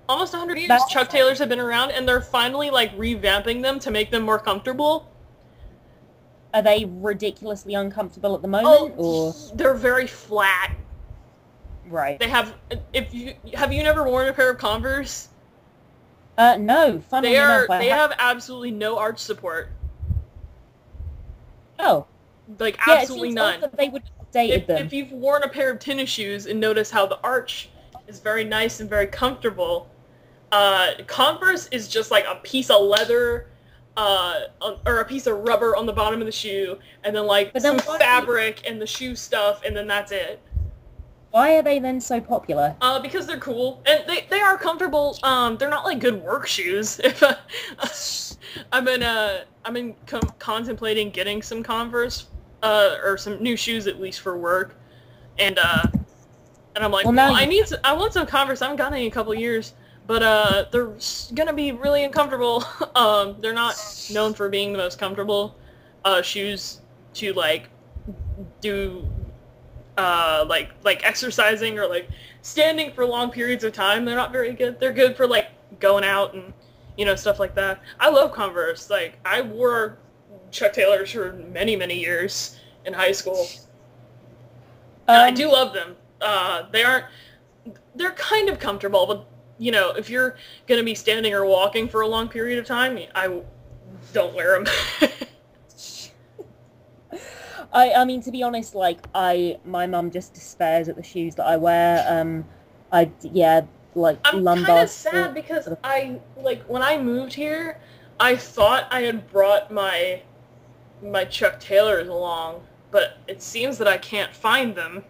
almost 100 years. That's- Chuck Taylors have been around, and they're finally like revamping them to make them more comfortable. Are they ridiculously uncomfortable at the moment, or They're very flat. right? They have. Have you never worn a pair of Converse? No. Funnily enough, They have absolutely no arch support. Oh, Like yeah. absolutely It seems none. odd that they would have updated them. If you've worn a pair of tennis shoes and notice how the arch is very nice and very comfortable, Converse is just like a piece of leather, or a piece of rubber on the bottom of the shoe, and then like But then some why- fabric and the shoe stuff, and then that's it. Why are they then so popular? Because they're cool and they are comfortable. They're not like good work shoes. I've been contemplating getting some Converse, or some new shoes at least for work, and I'm like, Well, now I want some Converse. I haven't gotten any in a couple of years, but they're gonna be really uncomfortable. They're not known for being the most comfortable shoes to like do like exercising or like standing for long periods of time. They're not very good. They're good for like going out and stuff like that. I love Converse. Like I wore Chuck Taylors for many years in high school, and I do love them. They're kind of comfortable, but if you're gonna be standing or walking for a long period of time, I don't wear them. I mean, to be honest, like, my mum just despairs at the shoes that I wear. Like, I'm lumbar kind of support. sad because when I moved here, I thought I had brought my Chuck Taylors along, but it seems that I can't find them,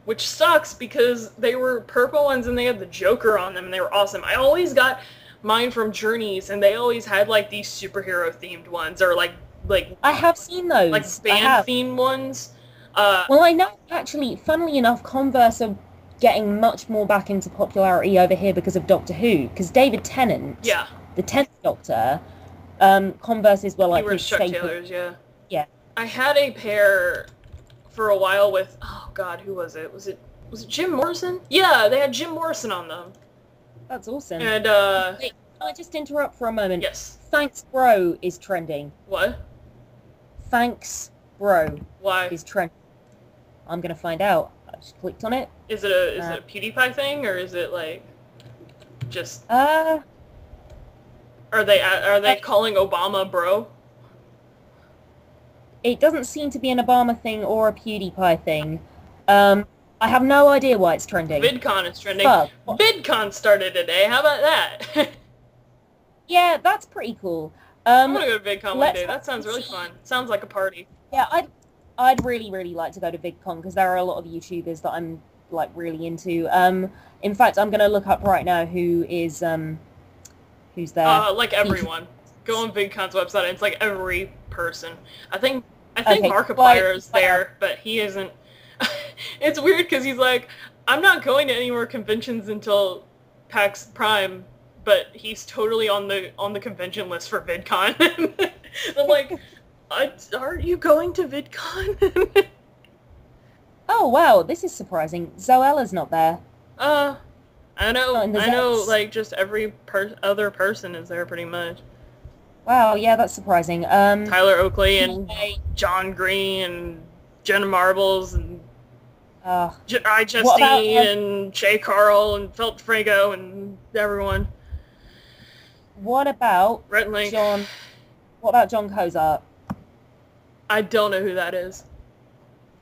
which sucks because they were purple ones and they had the Joker on them and they were awesome. I always got mine from Journeys and they always had like these superhero themed ones or like like I have seen those. like I have. band-themed ones. Well, I know, actually, funnily enough, Converse are getting much more back into popularity over here because of Doctor Who. Because David Tennant, Yeah. the 10th Doctor, Converses were like He wears his Chuck staple. Taylors, yeah. Yeah. I had a pair for a while with, oh god, who was it? Was it Jim Morrison? Yeah, they had Jim Morrison on them. That's awesome. And, Wait, can I just interrupt for a moment? yes. Thanks, bro, is trending. What? Thanks, bro, Why? is trending. I'm gonna find out. I just clicked on it. Is it a PewDiePie thing, or is it, like, just... Uh, Are they calling Obama bro? It doesn't seem to be an Obama thing or a PewDiePie thing. I have no idea why it's trending. VidCon is trending. Fuck. VidCon started today. How about that? Yeah, that's pretty cool. I'm gonna go to VidCon one let's day. That sounds really fun. Sounds like a party. Yeah, I'd really, really like to go to VidCon because there are a lot of YouTubers that I'm like really into. In fact, I'm gonna look up right now who's there. Like everyone. Go on VidCon's website. It's like every person. I think Okay, Markiplier is there, but he isn't. It's weird because he's like, I'm not going to any more conventions until PAX Prime, but he's totally on the convention list for VidCon. I'm like, aren't you going to VidCon? Oh wow, this is surprising. Zoella's not there. I Not in the know, Zets. like, just every other person is there pretty much. Wow, yeah, that's surprising. Tyler Oakley and Hey. John Green and Jenna Marbles and What Justine about, and Shay Carl and Philip Frago and everyone. what about Rhett and Link. John? What about John Cozart? I don't know who that is.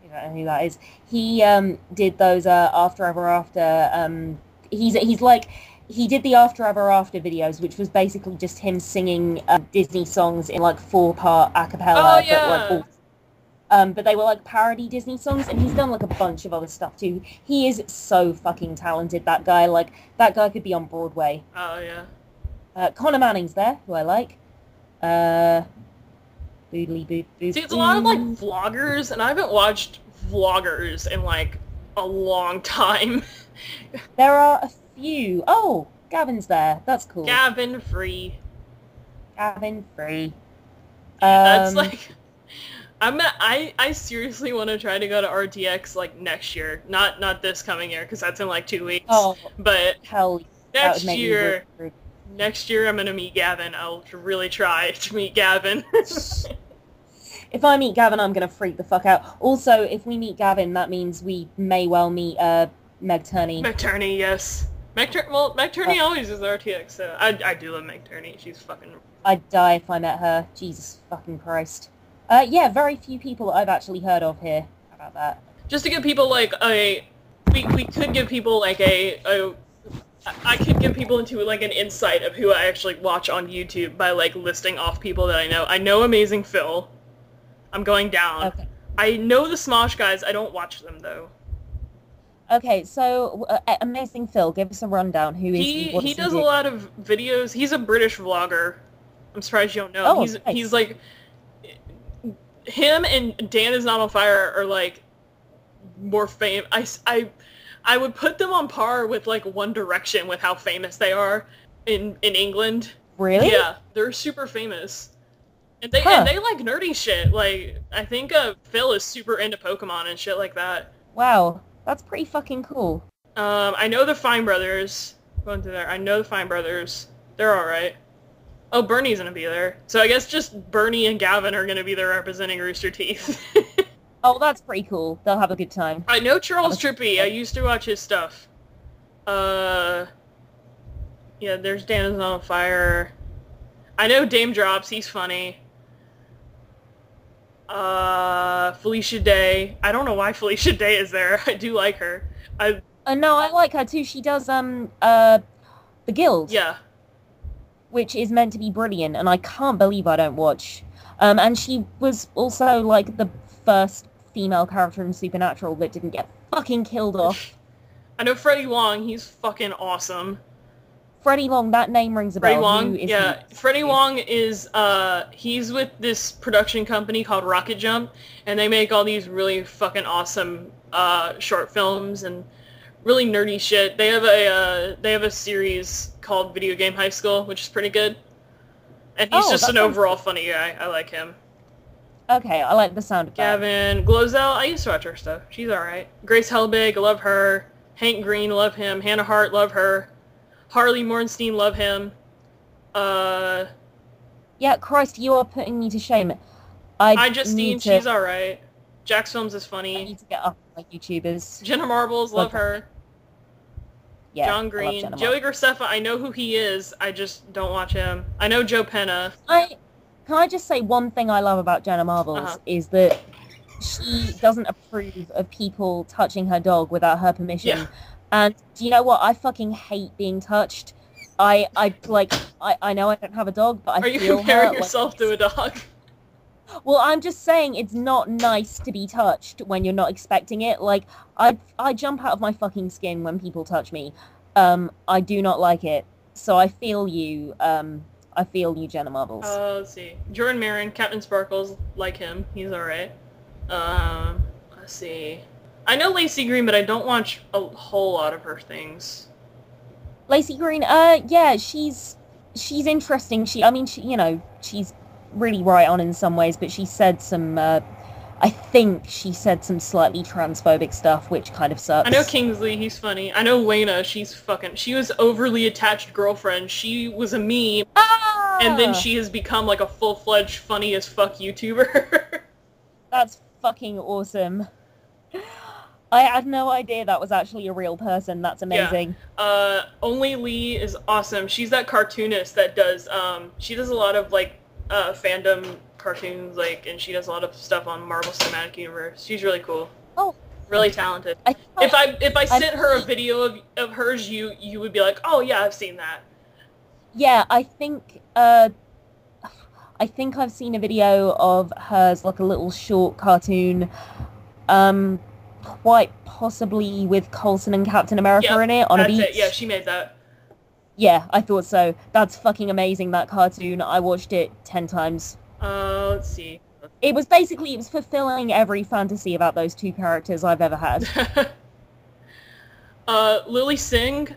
I don't know who that is. He did those After Ever After. He's like, he did the After Ever After videos, which was basically just him singing Disney songs in like 4-part a cappella. Oh, yeah. But they were like parody Disney songs, and he's done like a bunch of other stuff too. He is so fucking talented, that guy. Like, that guy could be on Broadway. Oh, yeah. Connor Manning's there, who I like. Boodly boot boot. See, it's a lot of, like, vloggers, and I haven't watched vloggers in, like, a long time. There are a few. Oh, Gavin's there. That's cool. Gavin Free. Gavin Free. That's, like... I seriously want to try to go to RTX, like, next year. Not this coming year, because that's in, like, 2 weeks. Oh, But hell, that next would make me year... really Next year I'm going to meet Gavin. I'll really try to meet Gavin. If I meet Gavin, I'm going to freak the fuck out. Also, if we meet Gavin, that means we may well meet Meg Turney. Meg Turney, yes. Meg Turney always is RTX, so I do love Meg Turney. She's fucking... I'd die if I met her. Jesus fucking Christ. Yeah, very few people that I've actually heard of here. How about that? Just to give people, like, we could give people, like, I could give people into, like, an insight of who I actually watch on YouTube by, like, listing off people that I know. I know Amazing Phil. I'm going down. Okay. I know the Smosh guys. I don't watch them, though. Okay, so Amazing Phil, give us a rundown. Who is he? What He does do? a lot of videos. He's a British vlogger. I'm surprised you don't know. Oh, he's nice. like... Him and Dan Is Not on Fire are, like, more famous. I would put them on par with, like, One Direction with how famous they are in England. Really? Yeah, they're super famous. And they like nerdy shit. Like, I think Phil is super into Pokemon and shit like that. Wow, that's pretty fucking cool. I know the Fine Brothers. Going through there. I know the Fine Brothers. They're alright. Oh, Bernie's gonna be there. So I guess just Bernie and Gavin are gonna be there representing Rooster Teeth. Oh, that's pretty cool. They'll have a good time. I know Charles Trippy. I used to watch his stuff. Yeah, there's Dan Is Not on Fire. I know Dame Drops. He's funny. Felicia Day. I don't know why Felicia Day is there. I do like her. No, I like her too. She does The Guild. Yeah. Which is meant to be brilliant, and I can't believe I don't watch. And she was also like the first female character in Supernatural that didn't get fucking killed off. I know Freddie Wong. He's fucking awesome. Freddie Long, that name rings a bell. Freddie Wong, Who is yeah. he? Freddie Wong is, he's with this production company called Rocket Jump, and they make all these really fucking awesome, short films and really nerdy shit. They have a series called Video Game High School, which is pretty good. And he's just an overall funny guy. I like him. Okay, I like the sound of that. Gavin Glozell, I used to watch her stuff. She's alright. Grace Helbig, I love her. Hank Green, love him. Hannah Hart, love her. Harley Mornstein, love him. Yeah, Christ, you are putting me to shame. Justine, she's alright. Jax Films is funny. I need to get up on my YouTubers. Jenna Marbles, love her. Yeah, John Green. Joey Graceffa, I know who he is. I just don't watch him. I know Joe Penna. Can I just say one thing I love about Jenna Marbles is that she doesn't approve of people touching her dog without her permission. Yeah. And do you know what? I fucking hate being touched. I know I don't have a dog, but I feel her. Are you comparing yourself to a dog? Well, I'm just saying it's not nice to be touched when you're not expecting it. Like, I jump out of my fucking skin when people touch me. I do not like it. So I feel you, Jenna Marbles. Let's see. Jordan Marin, Captain Sparkles, like him. He's alright. Let's see. I know Lacey Green, but I don't watch a whole lot of her things. Lacey Green, yeah, she's interesting. She's really right on in some ways, but she said some, I think she said some slightly transphobic stuff, which kind of sucks. I know Kingsley, he's funny. I know Lena, she was overly attached girlfriend. She was a meme, and then she has become like a full-fledged funny as fuck YouTuber. That's fucking awesome. I had no idea that was actually a real person. That's amazing. Yeah. Only Lee is awesome. She's that cartoonist that does, she does a lot of, like, fandom cartoons, like, and she does a lot of stuff on Marvel Cinematic Universe. She's really cool. Oh. Really talented. If I sent her a video of hers, you would be like, oh yeah, I've seen that. Yeah, I think I've seen a video of hers, like a little short cartoon, quite possibly with Coulson and Captain America in it on a beach. That's it. Yeah, she made that. Yeah, I thought so. That's fucking amazing, that cartoon. I watched it 10 times. Let's see. It was fulfilling every fantasy about those two characters I've ever had. Lily Singh,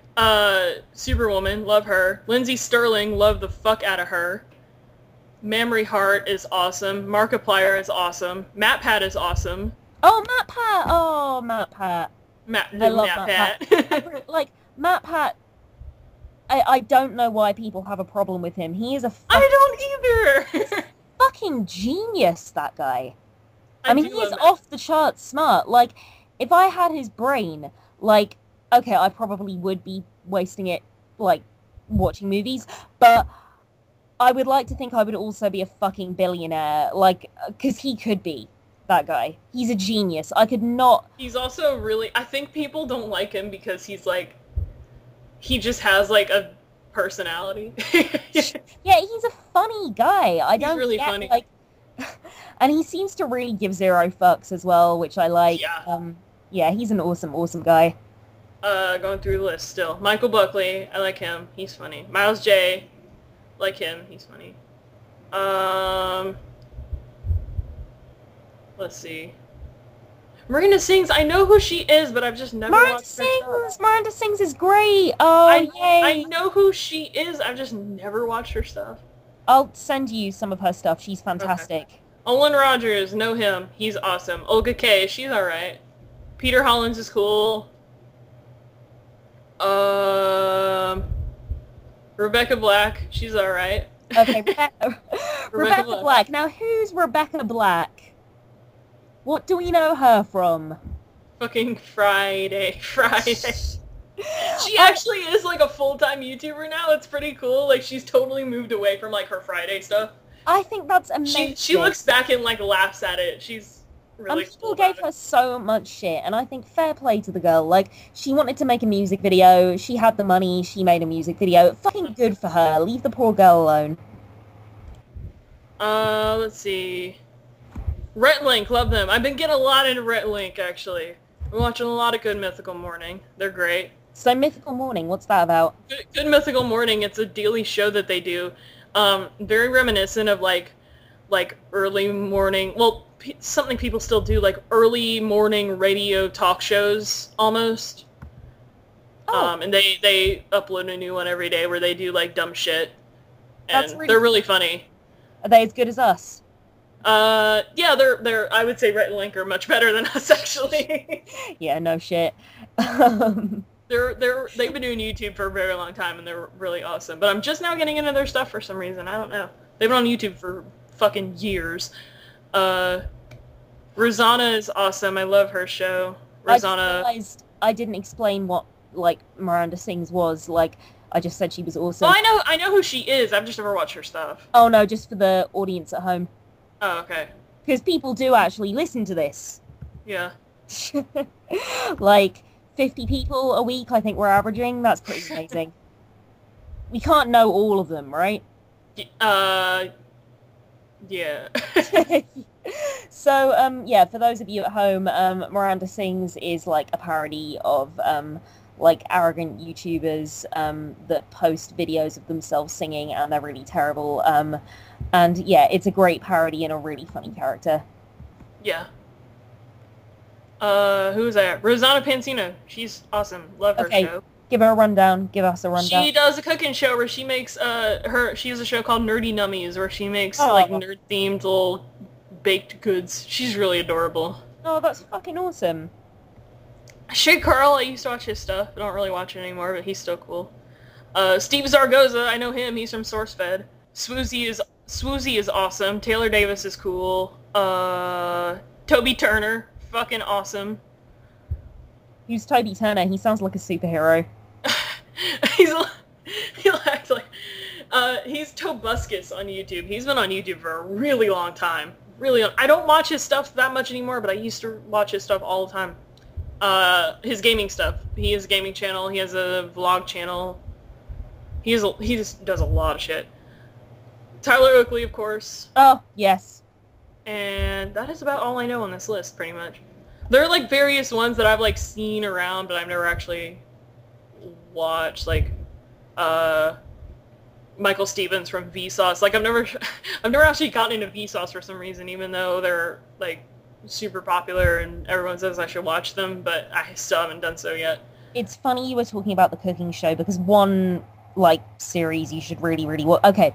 Superwoman, love her. Lindsay Sterling, love the fuck out of her. Mamrie Hart is awesome. Markiplier is awesome. MatPat is awesome. Oh, MatPat! Oh, MatPat. I love MatPat. Like, MatPat, I don't know why people have a problem with him. He is I don't either! fucking genius, that guy. I mean, he's off the charts smart. Like, if I had his brain, like, okay, I probably would be wasting it, like, watching movies, but I would like to think I would also be a fucking billionaire, like, because he could be. That guy. He's a genius. I could not... He's also really... I think people don't like him because he's, like... He just has, like, a personality. Yeah, he's a funny guy. He's really funny. Like... And he seems to really give zero fucks as well, which I like. Yeah. Yeah, he's an awesome, awesome guy. Going through the list still. Michael Buckley. I like him. He's funny. Miles J. Like him. He's funny. Let's see. Miranda Sings, I know who she is, but I've just never watched her stuff. Miranda Sings is great! Oh, I know who she is, I've just never watched her stuff. I'll send you some of her stuff, she's fantastic. Okay. Olin Rogers, know him, he's awesome. Olga Kay, she's alright. Peter Hollins is cool. Rebecca Black, she's alright. Okay, Rebecca Black. Now, who's Rebecca Black? What do we know her from? Fucking Friday. She actually is, like, a full-time YouTuber now. It's pretty cool. Like, she's totally moved away from, like, her Friday stuff. I think that's amazing. She looks back and, like, laughs at it. She's really cool. People gave her so much shit, and I think fair play to the girl. Like, she wanted to make a music video. She had the money. She made a music video. Fucking good for her. Leave the poor girl alone. Let's see. Rhett Link, love them. I've been getting a lot into Rhett Link, actually. I'm watching a lot of Good Mythical Morning. They're great. So Mythical Morning, what's that about? Good Mythical Morning. It's a daily show that they do. Very reminiscent of like early morning. Well, something people still do, like early morning radio talk shows almost. Oh, And they upload a new one every day where they do like dumb shit, that's and really they're really funny. Are they as good as us? Yeah, they're I would say Rhett and Link are much better than us actually. Yeah, no shit. They've been doing YouTube for a very long time and they're really awesome. But I'm just now getting into their stuff for some reason. I don't know. They've been on YouTube for fucking years. Rosanna is awesome. I love her show. I just Rosanna. realized I didn't explain what, like, Miranda Sings was. Like, I just said she was awesome. Well, I know who she is. I've just never watched her stuff. Oh, no, just for the audience at home. Oh, okay. Because people do actually listen to this. Yeah. Like, 50 people a week, I think we're averaging. That's pretty amazing. We can't know all of them, right? Yeah. So, yeah, for those of you at home, Miranda Sings is like a parody of like arrogant YouTubers that post videos of themselves singing and they're really terrible. And yeah, it's a great parody and a really funny character. Yeah. Who's that? Rosanna Pansino. She's awesome. Love her show. Give her a rundown. Give us a rundown. She does a cooking show where she makes she has a show called Nerdy Nummies where she makes Oh. like nerd themed little baked goods. She's really adorable. Oh, that's fucking awesome. Shay Carl, I used to watch his stuff. I don't really watch it anymore, but he's still cool. Steve Zargoza, I know him. He's from SourceFed. Swoozy is awesome. Taylor Davis is cool. Toby Turner, fucking awesome. Who's Toby Turner? He sounds like a superhero. He'll act like he's Tobuscus on YouTube. He's been on YouTube for a really long time. I don't watch his stuff that much anymore, but I used to watch his stuff all the time. His gaming stuff. He has a gaming channel. He has a vlog channel. He just does a lot of shit. Tyler Oakley, of course. Oh, yes. And that is about all I know on this list, pretty much. There are like various ones that I've like seen around, but I've never actually watched. Like, Michael Stevens from Vsauce. Like, I've never actually gotten into Vsauce for some reason, even though they're like super popular and everyone says I should watch them, but I still haven't done so yet. It's funny you were talking about the cooking show because one like series you should really watch. Okay,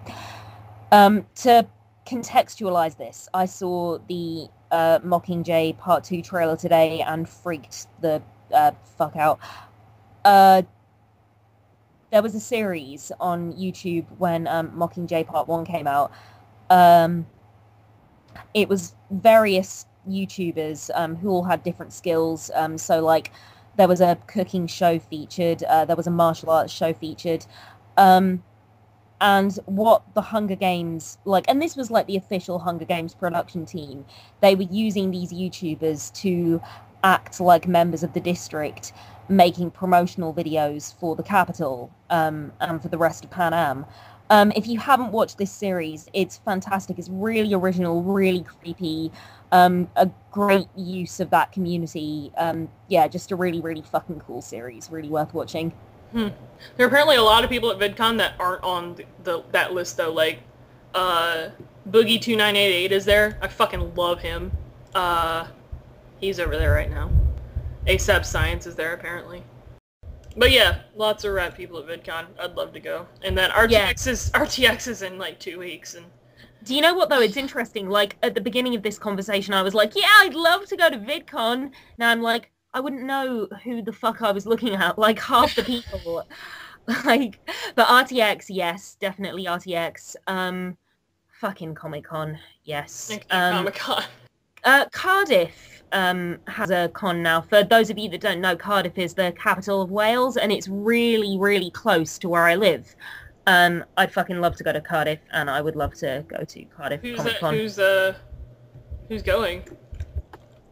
to contextualize this, I saw the Mockingjay Part 2 trailer today and freaked the fuck out. There was a series on YouTube when Mockingjay Part 1 came out. It was various YouTubers who all had different skills. So, like, there was a cooking show featured. There was a martial arts show featured. And what the Hunger Games, like, and this was like the official Hunger Games production team, they were using these YouTubers to act like members of the district, making promotional videos for the Capitol and for the rest of Pan Am. If you haven't watched this series, it's fantastic. It's really original, really creepy, a great use of that community. Yeah, just a really fucking cool series. Really worth watching. There are apparently a lot of people at VidCon that aren't on that list, though. Like, Boogie2988 is there. I fucking love him. He's over there right now. ASAP Science is there, apparently. But yeah, lots of rad people at VidCon. I'd love to go. And then RTX is in like 2 weeks. And do you know what, though? It's interesting. Like, at the beginning of this conversation, I was like, yeah, I'd love to go to VidCon. Now I'm like, I wouldn't know who the fuck I was looking at. Like, half the people. Like, but RTX, yes, definitely RTX. Fucking Comic-Con, yes. Comic-Con. Cardiff has a con now. For those of you that don't know, Cardiff is the capital of Wales, and it's really close to where I live. I'd fucking love to go to Cardiff, and I would love to go to Cardiff Comic-Con. Who's going?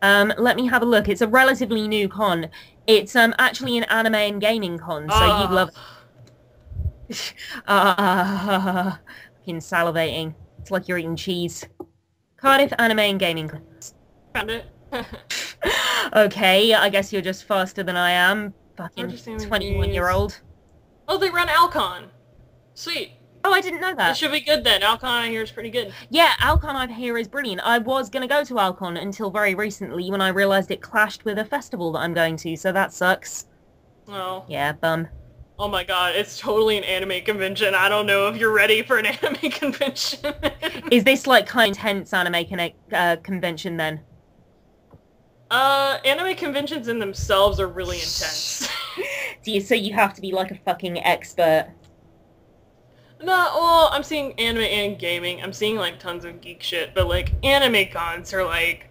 Let me have a look. It's a relatively new con. It's actually an anime and gaming con, so you'd love it. Fucking salivating. It's like you're eating cheese. Cardiff Anime and Gaming Con. Found it. Okay, I guess you're just faster than I am. Fucking Largest anime 21-year-old. Oh, they run Alcon. Sweet. Oh, I didn't know that. It should be good then. Alcon, I hear, is pretty good. Yeah, Alcon I hear is brilliant. I was going to go to Alcon until very recently when I realised it clashed with a festival that I'm going to, so that sucks. Oh. Yeah, bum. Oh my god, it's totally an anime convention. I don't know if you're ready for an anime convention. Is this like kind of intense anime convention then? Anime conventions in themselves are really intense. So you have to be like a fucking expert. No, well, I'm seeing anime and gaming. I'm seeing like tons of geek shit, but like anime cons are like,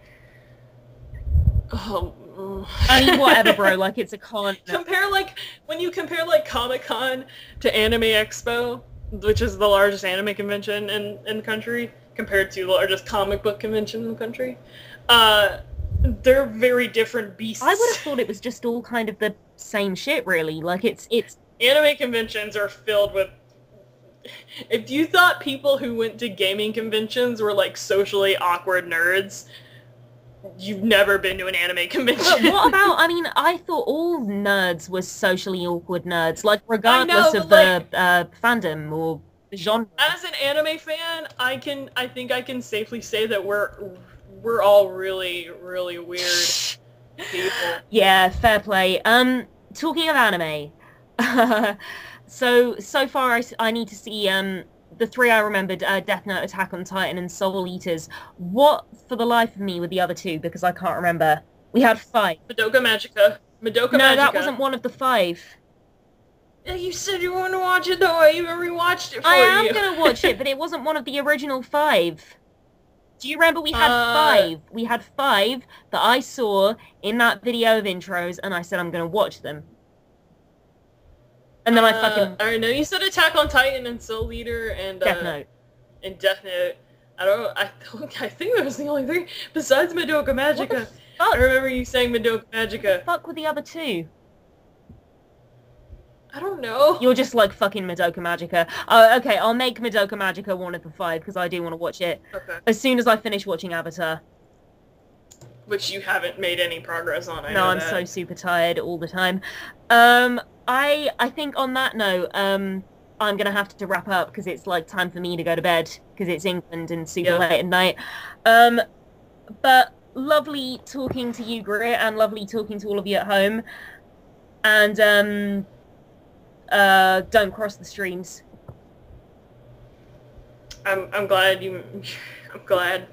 oh. I mean, whatever, bro. Like, it's a con. When you compare like Comic-Con to Anime Expo, which is the largest anime convention in the country, compared to the largest comic book convention in the country, they're very different beasts. I would have thought it was just all kind of the same shit, really. Like, it's... Anime conventions are filled with... If you thought people who went to gaming conventions were like socially awkward nerds, you've never been to an anime convention. But what about, I mean, I thought all nerds were socially awkward nerds, like, regardless of the fandom or the genre. As an anime fan, I think I can safely say that we're all really, really weird people. Yeah, fair play. Talking of anime, so far I need to see, the three I remembered, Death Note, Attack on Titan, and Soul Eaters. What, for the life of me, were the other two? Because I can't remember. We had 5. Madoka Magica. No, that wasn't one of the 5. Yeah, you said you want to watch it, though. I even rewatched it for you. I am going to watch it, but it wasn't one of the original 5. Do you remember we had 5? We had 5 that I saw in that video of intros, and I said I'm going to watch them. And then I fucking... I know you said Attack on Titan and Soul Eater and... Death Note. And Death Note. I think that was the only 3. Besides Madoka Magica. What the fuck? I remember you saying Madoka Magica. What the fuck were the other 2? I don't know. You're just like fucking Madoka Magica. Oh, okay, I'll make Madoka Magica one of the 5 because I do want to watch it. Okay. As soon as I finish watching Avatar. Which you haven't made any progress on, I know I'm that. so super tired all the time. I think on that note, I'm going to have to wrap up because it's like time for me to go to bed because it's England and super late at night. But lovely talking to you, Greer, and lovely talking to all of you at home. And don't cross the streams. I'm glad you mentioned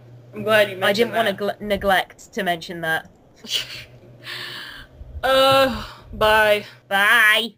I didn't want to neglect to mention that. Bye. Bye.